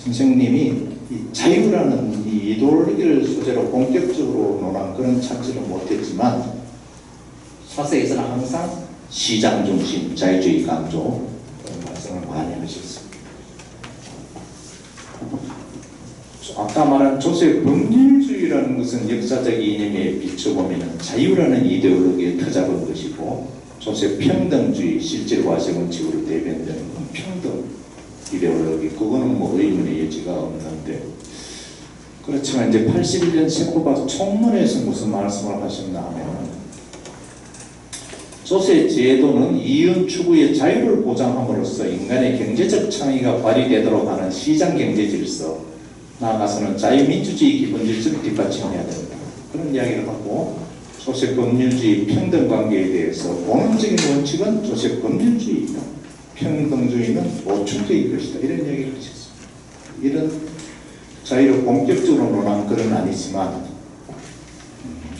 선생님이 이 자유라는 이 이데올로기를 소재로 본격적으로 논한 그런 찾지는 못했지만 사세에서는 항상 시장 중심, 자유주의 강조 그런 말씀을 많이 하셨습니다. 아까 말한 조세 법률주의라는 것은 역사적 이념에 비춰보면 자유라는 이데올로기에 터잡은 것이고 조세 평등주의, 실질 과세 원칙으로 대변되는 평등 이데올로기, 그거는 뭐 의문의 여지가 없는데 그렇지만 이제 81년 세포박 총론에서 무슨 말씀을 하셨나 하면 조세 제도는 이윤 추구의 자유를 보장함으로써 인간의 경제적 창의가 발휘되도록 하는 시장 경제 질서, 나아가서는 자유민주주의 기본 질서를 뒷받침해야 된다. 그런 이야기를 하고 조세 법률주의 평등 관계에 대해서 본원적인 원칙은 조세 법률주의이다. 평등주의는 보충주의일 것이다. 이런 이야기를 하셨습니다. 이런 자유를 본격적으로 논한 글은 아니지만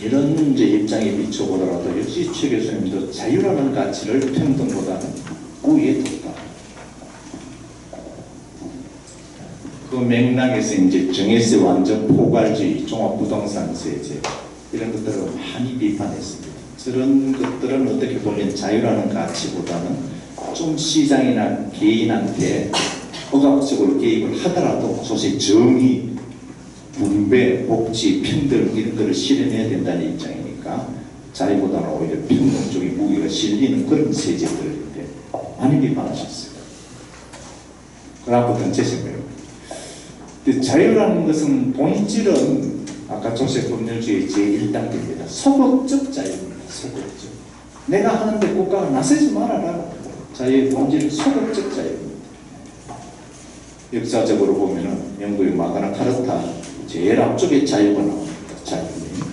이런 이제 입장에 비춰보더라도 역시 최 교수님도 자유라는 가치를 평등보다는 우위에 뒀다. 그 맥락에서 이제 정해세 완전 포괄주의, 종합부동산세제 이런 것들을 많이 비판했습니다. 저런 것들은 어떻게 보면 자유라는 가치보다는 좀 시장이나 개인한테 억압적으로 개입을 하더라도 소위 정의, 분배, 복지, 평등 이런 것을 실현해야 된다는 입장이니까 자유보다는 오히려 평등 쪽에 무게가 실리는 그런 세제들인데 많이 비판하셨어요. 그다음부터는 제 생각입니다. 자유라는 것은 본질은 아까 조세 법률주의 제1단계입니다. 소극적 자유입니다. 소극적. 내가 하는데 국가가 나서지 말아라. 자유의 본질은 소극적 자유입니다. 역사적으로 보면은 영국의 마그나 카르타 제일 앞쪽에 자유가 나옵니다. 자유입니다.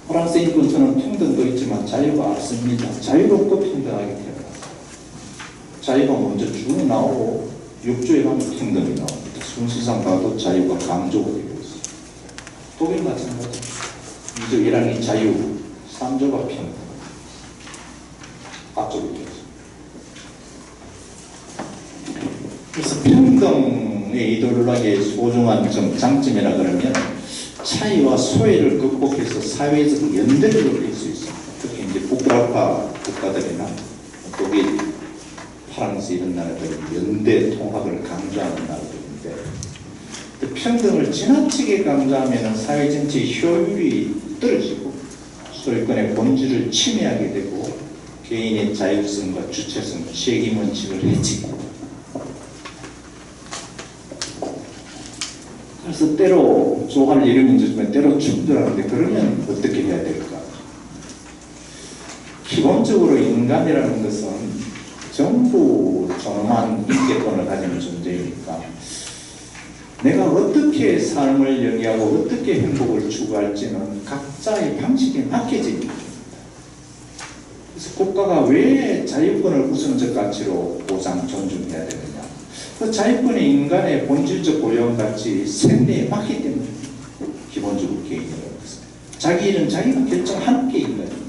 프랑스 인권처는 평등도 있지만 자유가 앞섭니다. 자유롭고 평등하게 태어났습니다. 자유가 먼저 쭉 나오고 6조에 가면 평등이 나옵니다. 순수상 봐도 자유가 강조가 되고 있습니다. 독일 마찬가지. 2조 1항이 자유, 3조가 평등. 앞쪽에 되어 있습니다. 그래서 평등의 이데올로기의 소중한 장점이라 그러면 차이와 소외를 극복해서 사회적 연대를 높일 수 있습니다. 특히 이제 북유럽파 국가들이나 독일, 프랑스 이런 나라들은 연대 통합을 강조하는 나라들인데 평등을 지나치게 강조하면 사회 전체의 효율이 떨어지고 소유권의 본질을 침해하게 되고 개인의 자율성과 주체성, 책임원칙을 해치고 그래서 때로 조화를 이루면 좋지만 때로 충돌하는데 그러면 어떻게 해야 될까? 기본적으로 인간이라는 것은 전부 존엄한 인격권을 가지는 존재이니까 내가 어떻게 삶을 영위하고 어떻게 행복을 추구할지는 각자의 방식에 맡겨집니다. 그래서 국가가 왜 자유권을 우선적 가치로 보장, 존중해야 되느냐? 그 자유권이 인간의 본질적 고유가치 생리에 맞기 때문에 기본적으로 개인이라고 했습니다. 자기 일은 자기가 결정하는 게 인간입니다.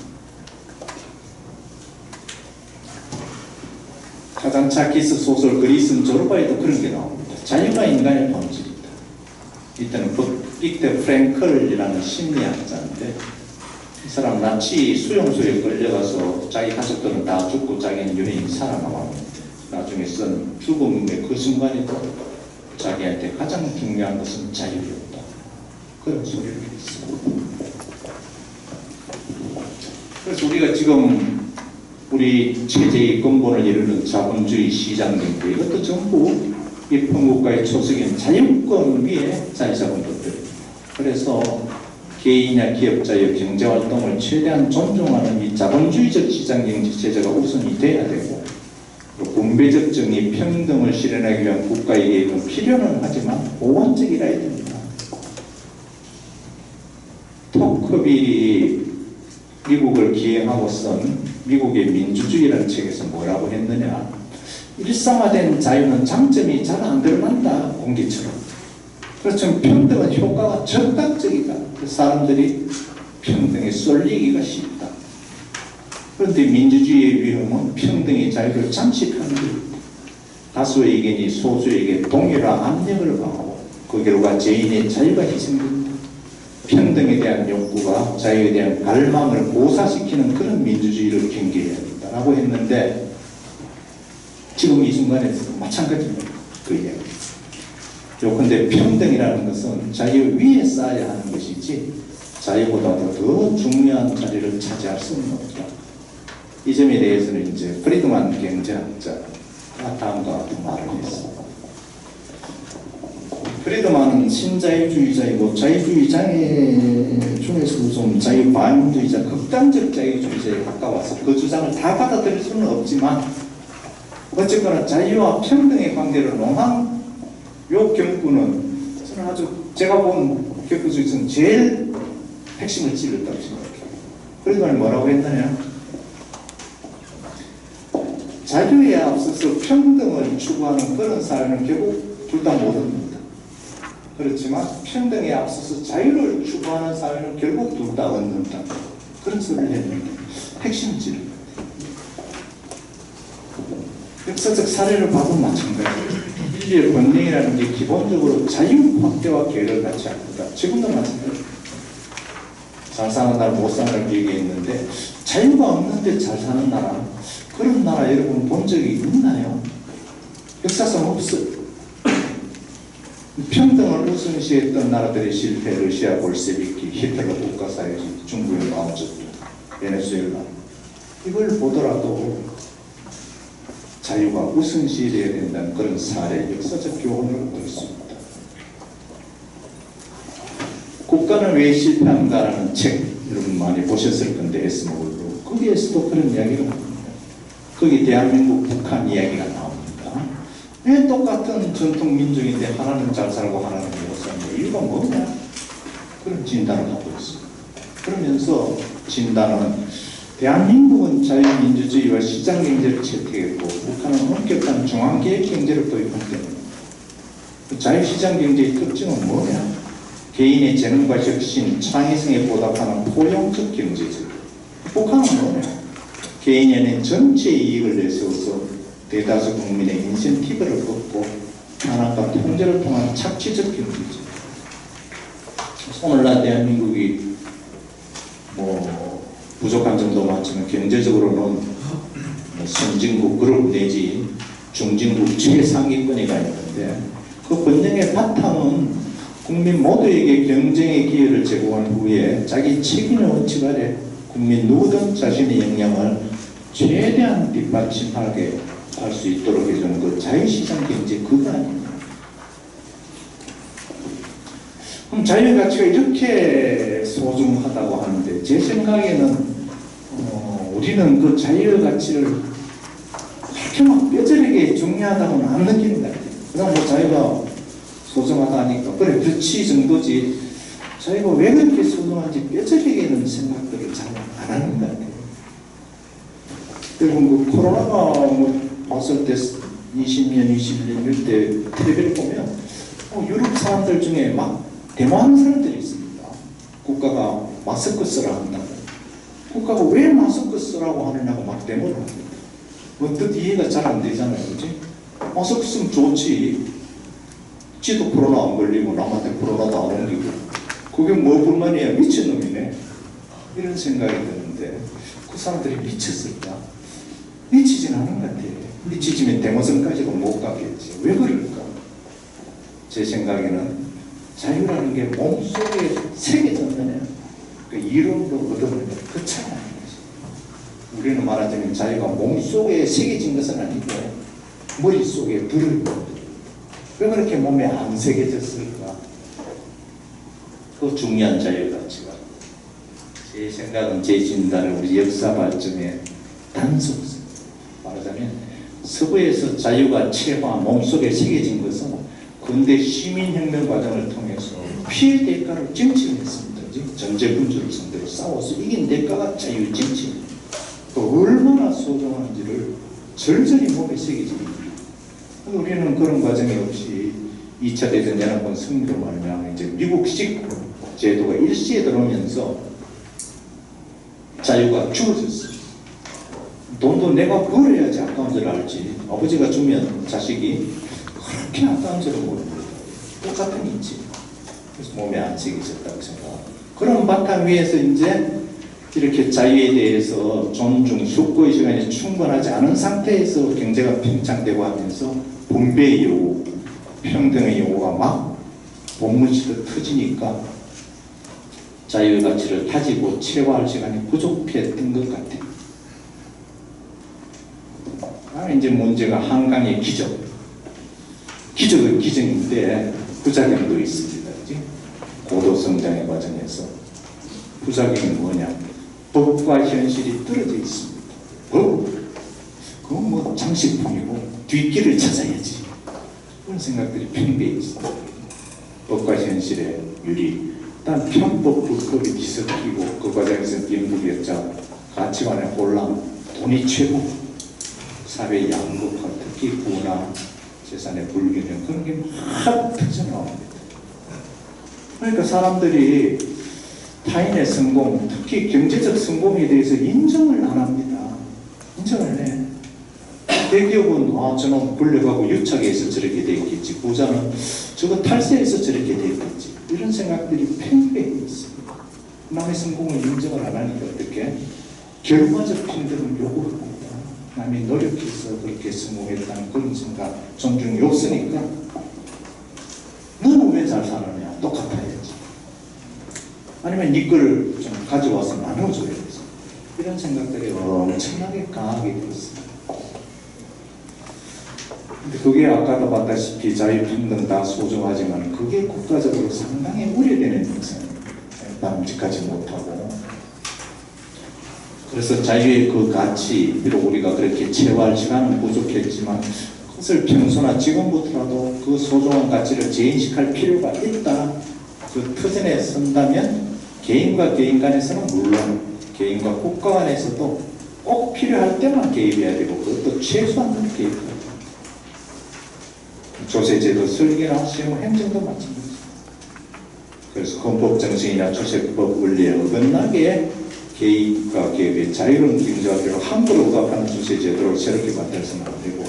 카잔차키스 소설 그리스 조르바에도 그런 게 나옵니다. 자유가 인간의 본질이다. 이때는 빅터 프랭클이라는 심리학자인데 이 사람 나치 수용소에 끌려가서 자기 가족들은 다 죽고 자기는 유난히 살아남았는데 나중에 쓴 죽음의 그 순간에도 자기한테 가장 중요한 것은 자유였다. 그런 소리를 했어요. 그래서 우리가 지금 우리 체제의 근본을 이루는 자본주의 시장 경제 이것도 전부 이 평국가의 초석인 자유권 위에 자리 잡은 것들입니다. 그래서 개인이나 기업자의 경제활동을 최대한 존중하는 이 자본주의적 시장 경제 체제가 우선이 돼야 되고 분배적 정의, 평등을 실현하기 위한 국가의 개입은 필요는 하지만 보완적이라 해야 됩니다. 토크빌이 미국을 기행하고 쓴 미국의 민주주의라는 책에서 뭐라고 했느냐? 일상화된 자유는 장점이 잘 안 드러난다, 공기처럼. 그렇지만 평등은 효과가 적극적이다. 그 사람들이 평등에 쏠리기가 쉽다. 그런데 민주주의의 위험은 평등의 자유를 잠식하는 것입니다. 다수의 의견이 소수에게 동일한 압력을 가하고 그 결과 죄인의 자유가 희생됩니다. 평등에 대한 욕구가 자유에 대한 갈망을 고사시키는 그런 민주주의를 경계해야 된다라고 했는데 지금 이 순간에서 마찬가지입니다. 그 이야기. 요컨대 평등이라는 것은 자유 위에 쌓아야 하는 것이지 자유보다도 더 중요한 자리를 차지할 수는 없다. 이 점에 대해서는 이제 프리드만 경제학자가 다음과 같은 말을 했습니다. 프리드만은 신자유주의자이고 자유주의 장애 중에서도 좀 자유반영주의자, 극단적 자유주의자에 가까워서 그 주장을 다 받아들일 수는 없지만 어쨌거나 자유와 평등의 관계를 논한 요 경구는 저는 아주 제가 본 경구 중에서는 제일 핵심을 찔렀다고 생각해요. 프리드만이 뭐라고 했느냐? 자유에 앞서서 평등을 추구하는 그런 사회는 결국 둘 다 못 얻는다. 그렇지만 평등에 앞서서 자유를 추구하는 사회는 결국 둘 다 얻는다. 그런 소리를 했는데 핵심은 지금 역사적 사례를 봐도 마찬가지예요. 인류의 번영이라는 게 기본적으로 자유 확대와 계를 같이 합니다. 지금도 마찬가지예요. 잘 사는 나라, 못 사는 나라 얘기했는데 자유가 없는데 잘 사는 나라, 그런 나라 여러분 본 적이 있나요? 역사상 없어요. 평등을 우선시했던 나라들의 실패, 러시아 볼셰비키, 히틀러 국가사회주의, 중국의 마오쩌둥, 베네수엘라, 이걸 보더라도 자유가 우선시돼야 된다는 그런 사례, 역사적 교훈을 얻을 수 있다. 국가는 왜 실패한다라는 책 여러분 많이 보셨을 건데 에스모글로 거기에서도 그런 이야기가 나옵니다. 거기 대한민국, 북한 이야기가 나옵니다. 왜 똑같은 전통 민족인데 하나는 잘 살고 하나는 못 사는 이유가 뭐냐? 그런 진단을 하고 있습니다. 그러면서 진단은 대한민국은 자유민주주의와 시장경제를 채택했고 북한은 엄격한 중앙계획 경제를 도입한 때문에 자유시장경제의 특징은 뭐냐? 개인의 재능과 혁신, 창의성에 보답하는 포용적 경제적. 북한은 뭐냐? 개인의 전체 이익을 내세워서 대다수 국민의 인센티브를 걷고 탄압과 통제를 통한 착취적 경제적. 오늘날 대한민국이 부족한 점도 많지만 경제적으로는 선진국 그룹 내지 중진국 최상위권에 가 있는데 그 번영의 바탕은 국민 모두에게 경쟁의 기회를 제공한 후에 자기 책임의 원칙 아래 국민 누구든 자신의 역량을 최대한 뒷받침하게 할 수 있도록 해주는 그 자유시장 경제 그거 아닙니까? 그럼 자유의 가치가 이렇게 소중하다고 하는데 제 생각에는 우리는 그 자유의 가치를 그렇게 막 뼈저리게 중요하다고는 안 느끼는 것 같아요. 그냥 뭐 자유가 소중하다 하니까 그래 그렇지 정도지 자유가 왜 그렇게 소중한지 뼈저리게는 생각들을 잘 안 하는 것 같아요. 여러분 그 코로나가 왔을 때 20년, 21년 이럴 때 텔레비를 보면 유럽 사람들 중에 막 데모하는 사람들이 있습니다. 국가가 마스크 쓰라 한다고. 국가가 왜 마스크 쓰라고 하느냐고 막 데모를 합니다. 어떻게 이해가 잘 안 되잖아요. 그치? 마스크 쓰면 좋지. 지도 코로나 안 걸리고 남한테 코로나도 안 옮기고 그게 뭐 불만이야. 미친놈이네. 이런 생각이 드는데 그 사람들이 미쳤을까? 미치진 않은 것 같아요. 미치지면 대모선까지도 못 가겠지. 왜 그럴까? 제 생각에는 자유라는 게 몸속에 새겨졌느냐 그 이론으로 얻어내는 그 차이 아닌 거지. 우리는 말하자면 자유가 몸속에 새겨진 것은 아니고 머릿속에 들어있고 왜 그렇게 몸에 안 새겨졌을까? 그 중요한 자유가치가 제 생각은 제 진단은 우리 역사 발전의 단속성. 말하자면 서부에서 자유가 체화 몸속에 새겨진 것은 근대 시민혁명 과정을 통해서 피해 대가를 쟁취했습니다. 전제 군주를 상대로 싸워서 이긴 대가가 자유 쟁취. 또 얼마나 소중한지를 절절히 몸에 새겨집니다. 우리는 그런 과정이 없이 2차 대전 연합군 승리로 말미암아 이제 미국식 제도가 일시에 들어오면서 자유가 주어졌어요. 돈도 내가 벌어야지 아까운 줄 알지. 아버지가 주면 자식이 그렇게 아까운 줄을 모릅니다. 똑같은 이치. 그래서 몸에 안 새겨졌다고 생각합니다. 그런 바탕 위에서 이제 이렇게 자유에 대해서 존중, 숙고의 시간이 충분하지 않은 상태에서 경제가 팽창되고 하면서 분배의 요구, 평등의 요구가 막 본문시듯 터지니까 자유의 가치를 다지고 체화할 시간이 부족했던 것 같아요. 이제 문제가 한강의 기적. 기적은 기적인데 부작용도 있습니다. 그치? 고도성장의 과정에서 부작용이 뭐냐? 법과 현실이 떨어져 있습니다. 법? 그건 뭐 장식품이고 뒷길을 찾아야지. 그런 생각들이 팽배해 있습니다. 법과 현실의 유리. 일단 편법, 불법이 뒤섞이고 그 과정에서 빈부격차, 가치관의 혼란, 돈이 최고, 사회 양극화, 특히 부나 재산의 불균형 그런 게 막 터져나옵니다. 그러니까 사람들이 타인의 성공, 특히 경제적 성공에 대해서 인정을 안 합니다. 인정을 해. 대기업은 저놈 불려가고 유착해서 저렇게 돼 있겠지. 부자는 저거 탈세해서 저렇게 돼 있겠지. 이런 생각들이 팽배해 있습니다. 남의 성공을 인정을 안 하니까 어떻게? 결과적 평등을 요구합니다. 남이 노력해서 그렇게 성공했다는 그런 생각, 존중이 없으니까 너는 왜 잘 살았냐? 똑같아야지. 아니면 네 걸 좀 가져와서 나눠줘야지. 이런 생각들이 엄청나게 강하게 있습니다. 근데 그게 아까도 봤다시피 자유평등 다 소중하지만 그게 국가적으로 상당히 우려되는 현상입니다. 남직하지 못하고. 그래서 자유의 그 가치, 비록 우리가 그렇게 체화할 시간은 부족했지만 그것을 평소나 지금부터라도 그 소중한 가치를 재인식할 필요가 있다. 그 터전에 선다면 개인과 개인 간에서는 물론 개인과 국가 간에서도 꼭 필요할 때만 개입해야 되고 그것도 최소한으로 개입해야 돼요. 조세제도 설계나 시험 행정도 마찬가지입니다. 그래서 헌법 정신이나 조세법 원리에 어긋나게 개인과 기업의 자유로운 경제와 비록 함부로 억압하는 조세제도를 새롭게 만들어서는 안 되고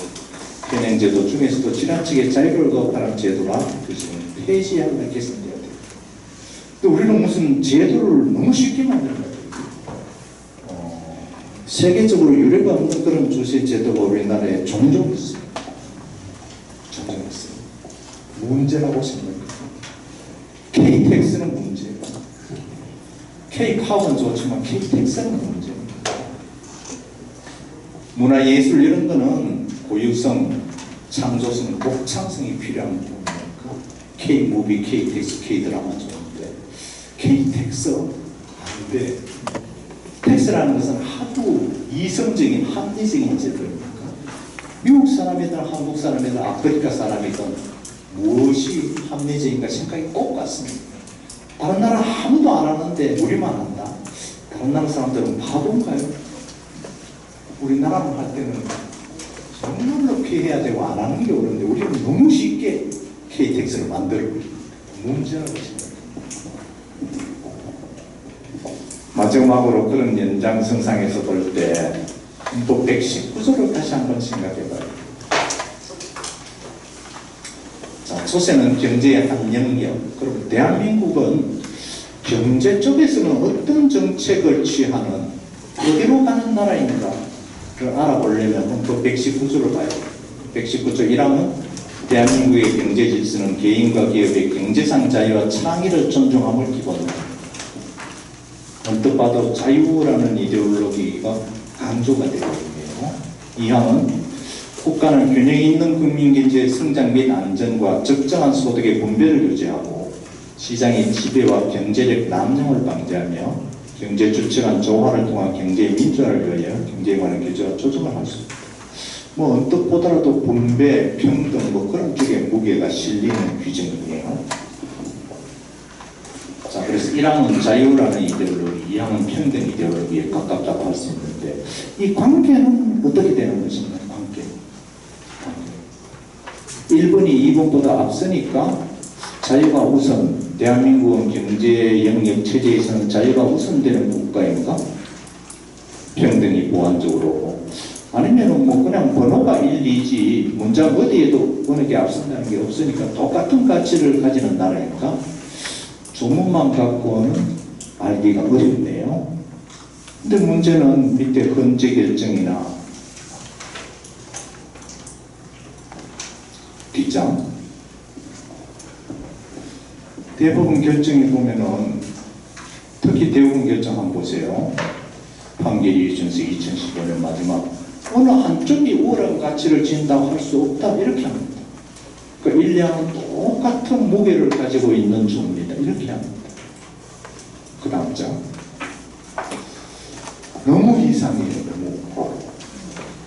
현행제도 중에서도 지나치게 자유를 억압하는 제도나 규정은 폐지하거나 개선돼야 돼요. 또 우리는 무슨 제도를 너무 쉽게 만드는 거예요. 세계적으로 유례가 없는 그런 조세제도가 우리나라에 종종 있어요. 종종 있어요. 문제라고 생각해요. K-텍스는 문제예요. K-팝은 좋지만 K-텍스는 문제입니다. 문화예술 이런 거는 고유성, 창조성, 독창성이 필요한 부분이니까 K-무비, K-텍스, K-드라마 좋은데 K-텍스 안 돼. 텍스라는 것은 하도 이성적인 합리적인 제도입니까? 미국 사람이든 한국 사람이든 아프리카 사람이든 무엇이 합리적인가 생각이 꼭 같습니다. 다른 나라 아무도 안 하는데 우리만 한다. 다른 나라 사람들은 바본가요? 우리나라만 할 때는 정말로 피해야 되고 안 하는 게 어려운데 우리는 너무 쉽게 KTX를 만들고 문제라고 생각합니다. 마지막으로 그런 연장선상에서 볼 때 헌법 119조를 다시 한번 생각해봐요. 자, 조세는 경제의 한 영역. 그럼 대한민국은 경제 쪽에서는 어떤 정책을 취하는 어디로 가는 나라인가를 알아보려면 헌법 119조를 봐요. 119조 1항은 대한민국의 경제 질서는 개인과 기업의 경제상 자유와 창의를 존중함을 기본으로 언뜻 봐도 자유라는 이데올로기가 강조가 되고 있네요. 2항은 국가는 균형 있는 국민경제의 성장 및 안정과 적정한 소득의 분배를 유지하고 시장의 지배와 경제력 남용을 방지하며 경제 주체간 조화를 통한 경제 민주화를 위하여 경제에 관한 규제와 조정을 할 수 있다. 뭐 언뜻 보더라도 분배, 평등 뭐 그런 쪽에 무게가 실리는 규정이에요. 자, 그래서 1항은 자유라는 이데올로기, 2항은 평등 이데올로기에 가깝다고 할 수 있는데 이 관계는 어떻게 되는 것입니까? 관계. 1번이 2번보다 앞서니까 자유가 우선, 대한민국은 경제 영역 체제에서는 자유가 우선되는 국가인가? 평등이 보완적으로 아니면 뭐 그냥 번호가 1, 2지 문장 어디에도 어느 게 앞선다는 게 없으니까 똑같은 가치를 가지는 나라인가? 조문만 갖고는 알기가 어렵네요. 근데 문제는 밑에 헌재 결정이나 뒷장 대법원 결정에 보면은 특히 대법원 결정 한번 보세요. 판결이 준수 2015년 마지막 어느 한쪽이 우월한 가치를 진다고 할 수 없다 이렇게 합니다. 그러니까 일량은 똑같은 무게를 가지고 있는 조입니다. 이렇게 합니다. 그 다음 장 너무 이상해요.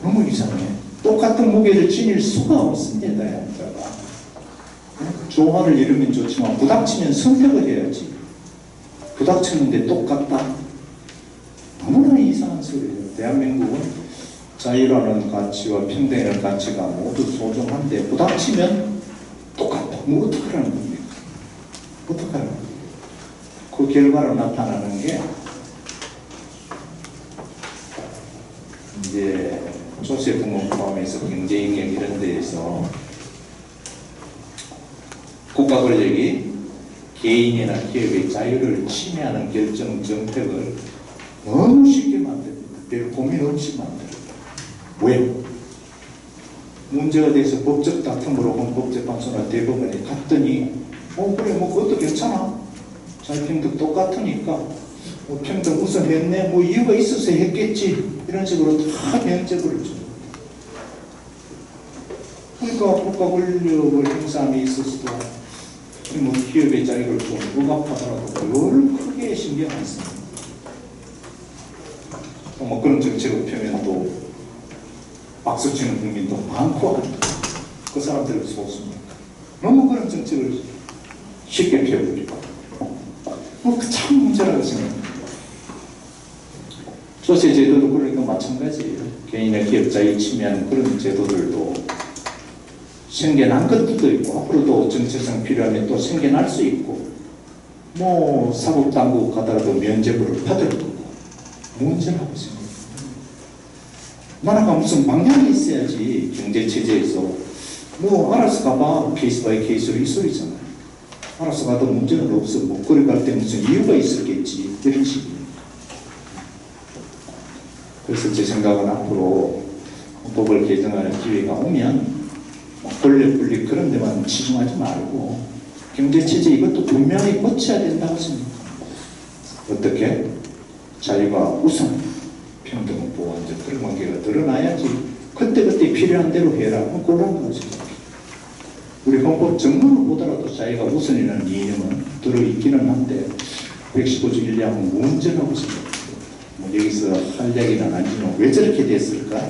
너무 이상해. 똑같은 무게를 지닐 수가 없습니다. 양자가 조화를 이루면 좋지만 부닥치면 선택을 해야지. 부닥쳤는데 똑같다. 너무나 이상한 소리예요. 대한민국은 자유라는 가치와 평등이라는 가치가 모두 소중한데 부닥치면 똑같다. 뭐 어떡하라는 겁니까? 어떡하라는 겁니까? 그 결과로 나타나는 게 이제 조세 부문 포함해서 경제인력 이런 데에서 국가 권력이 개인이나 기업의 자유를 침해하는 결정 정책을 너무 쉽게 만듭니다. 별 고민 없이 만들어요. 왜? 문제가 돼서 법적 다툼으로 헌법재판소나 대법원에 갔더니 그래 뭐 그것도 괜찮아. 자유평등 똑같으니까 뭐 평등 우선 했네. 뭐 이유가 있어서 했겠지. 이런 식으로 다 면제부를 줘요. 그러니까 국가 권력을 행사함에 있어서도 뭐 기업의 자유를 좀 억압하더라도 그걸 크게 신경 안 씁니다. 뭐 그런 정책을 펴면 또 박수치는 국민도 많고 그 사람들은 소수니까 너무 그런 정책을 쉽게 펴버리고 참 문제라고 생각합니다. 조세 제도도 그러니까 마찬가지예요. 개인의 기업 자유 침해하는 그런 제도들도 생겨난 것들도 있고 앞으로도 정책상 필요하면 또 생겨날 수 있고 뭐 사법당국 가더라도 면제부를 받을 거고 문제라고 생각합니다. 나라가 무슨 방향이 있어야지. 경제체제에서 뭐 알아서 가봐 케이스 바이 케이스로 이 소리잖아요. 알아서 가도 문제는 없어. 뭐 거리 갈 때 무슨 이유가 있었겠지. 이런 식이에요. 그래서 제 생각은 앞으로 헌법을 개정하는 기회가 오면 권력 분리 그런 데만 치중하지 말고 경제체제 이것도 분명히 고쳐야 된다고 생각합니다. 어떻게? 자유가 우선 평등은 보완적 그런 관계가 드러나야지. 그때그때 필요한 대로 해라. 그런 거죠. 우리 헌법 정문을 보더라도 자유가 우선이라는 이념은 들어있기는 한데 115조 1항은 문제라고 생각합니다. 뭐 여기서 할 얘기는 아니지만 왜 저렇게 됐을까?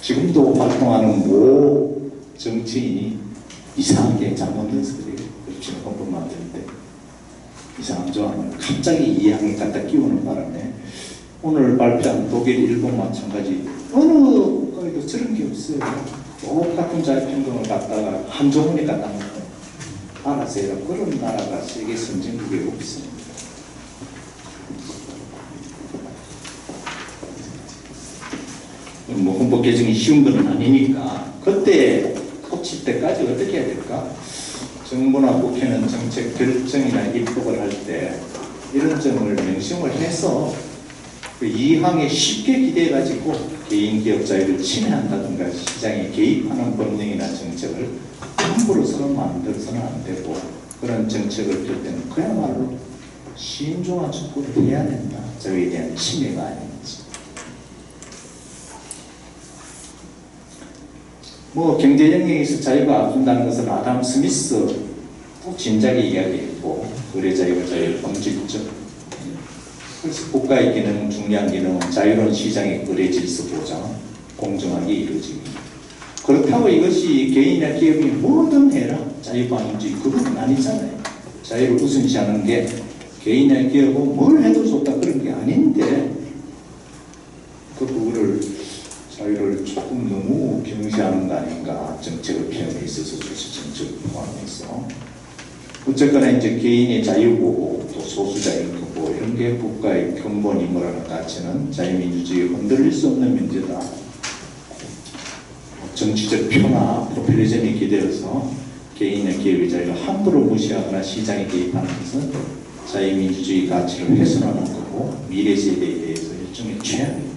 지금도 활동하는 모 정치인이 이상하게 잘못해서 그래요. 지금 헌법 만들 때 이상하죠. 갑자기 이해하기 갖다 끼우는 바람에 오늘 발표한 독일, 일본 마찬가지 어느 국가에도 저런 게 없어요. 똑같은 자유평등을 갖다가 한 조문에 갖다 놓고 알아서 해라. 그런 나라가 세계 선진국에 없습니다. 뭐 헌법 개정이 쉬운 건 아니니까 그때 꽂힐 때까지 어떻게 해야 될까? 정부나 국회는 정책 결정이나 입법을 할 때 이런 점을 명심을 해서 그 2항에 쉽게 기대해가지고 개인 기업 자유를 침해한다든가 시장에 개입하는 법령이나 정책을 함부로서는 만들어서는 안 되고 그런 정책을 펼 때는 그야말로 신중한 접근을 해야 된다. 자유에 대한 침해가 아닌지. 뭐 경제 영역에서 자유가 앞선다는 것은 아담 스미스 또 진작에 이야기했고 거래 자유가 자유의 본질이죠. 그래서 국가의 기능, 중요한 기능은 자유로운 시장의 거래 질서 보장, 공정하게 이루어집니다. 그렇다고 이것이 개인이나 기업이 뭐든 해라 자유방임주의 그건 아니잖아요. 자유를 우선시하는 게 개인이나 기업은 뭘 해도 좋다 그런 게 아닌데 그거를 자유를 조금 너무 경시하는 거 아닌가. 정책의 표현에 있어서 주시 정책을 포함해서 어쨌거나 이제 개인의 자유보호 또 소수자의 보호 이런 게 국가의 근본 임무라는 가치는 자유민주주의에 흔들릴 수 없는 문제다. 정치적 표나 포퓰리즘이 기대어서 개인의 기업의 자유를 함부로 무시하거나 시장에 개입하는 것은 자유민주주의 가치를 훼손하는 거고 미래 세대에 대해서 일종의 죄악입니다.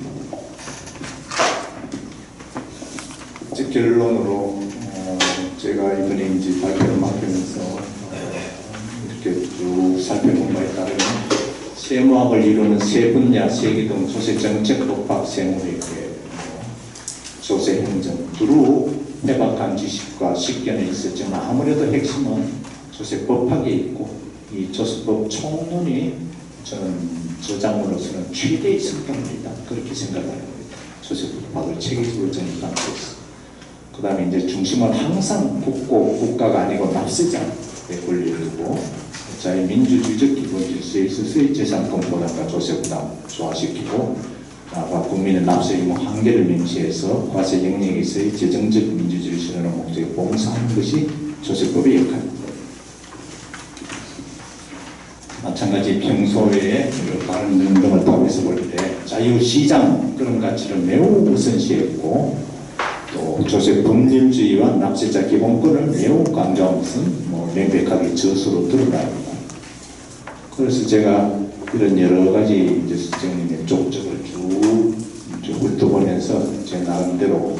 결론으로 제가 이번에 이제 발표를 맡으면서 이렇게 쭉 살펴본 바에 따르면 세무학을 이루는 세 분야 세계등 조세 정책, 법학, 세무회계, 조세 행정 두루 해박한 지식과 식견이 있었지만 아무래도 핵심은 조세 법학에 있고 이 조세법 총론이 저는 저작물로서는 최대의 성과입니다. 그렇게 생각합니다. 조세 법학을 체계적으로 정립한 것입니다. 그 다음에 이제 중심은 항상 국가가 아니고 납세자의 권리를 두고 자유민주주의적 기본 질서에 있어서의 재산권 보상과 조세 부담 조화시키고 나아가 국민의 납세 의무 한계를 명시해서 과세 영역에서의 재정적 민주주의 실현을 목적에 봉사하는 것이 조세법의 역할입니다. 마찬가지 평소에 바른 정당을 통해서 볼 때 자유시장 그런 가치를 매우 우선시했고 또 조세 법률주의와 납세자 기본권을 매우 강조한 것은 명백하게 저수로 드러납니다. 그래서 제가 이런 여러 가지 이제 선생님의 쪽적을 쭉 훑어보면서 제 나름대로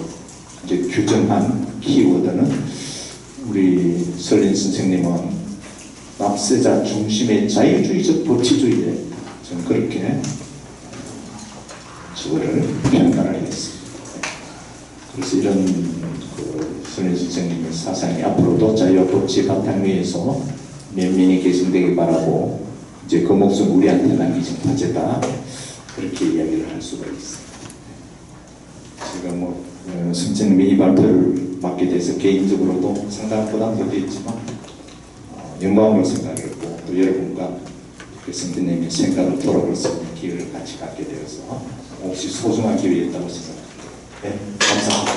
이제 규정한 키워드는 우리 설린 선생님은 납세자 중심의 자유주의적 법치주의에 저는 그렇게 저거를 평가하겠습니다. 그래서 이런 설린 선생님의 사상이 앞으로도 자유와 법치 바탕 위에서 면면히 개선되길 바라고 이제 그 몫은 우리한테 남기진 과제다 그렇게 이야기를 할 수가 있습니다. 제가 선생님의 이 발표를 맡게 돼서 개인적으로도 상당한 부담도 있지만 영광으로 생각했고 또 여러분과 선생님의 생각을 돌아볼 수 있는 기회를 같이 갖게 되어서 몹시 소중한 기회였다고 생각합니다. 네, 감사합니다.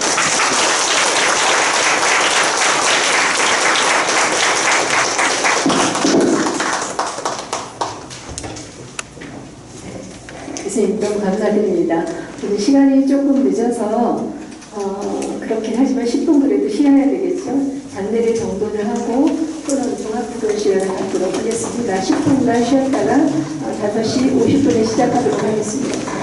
선생님 너무 감사드립니다. 오늘 시간이 조금 늦어서 그렇긴 하지만 10분 그래도 쉬어야 되겠죠. 장례를 정돈을 하고 또는 종합부도 시간을 갖도록 하겠습니다. 10분간 쉬었다가 5시 50분에 시작하도록 하겠습니다.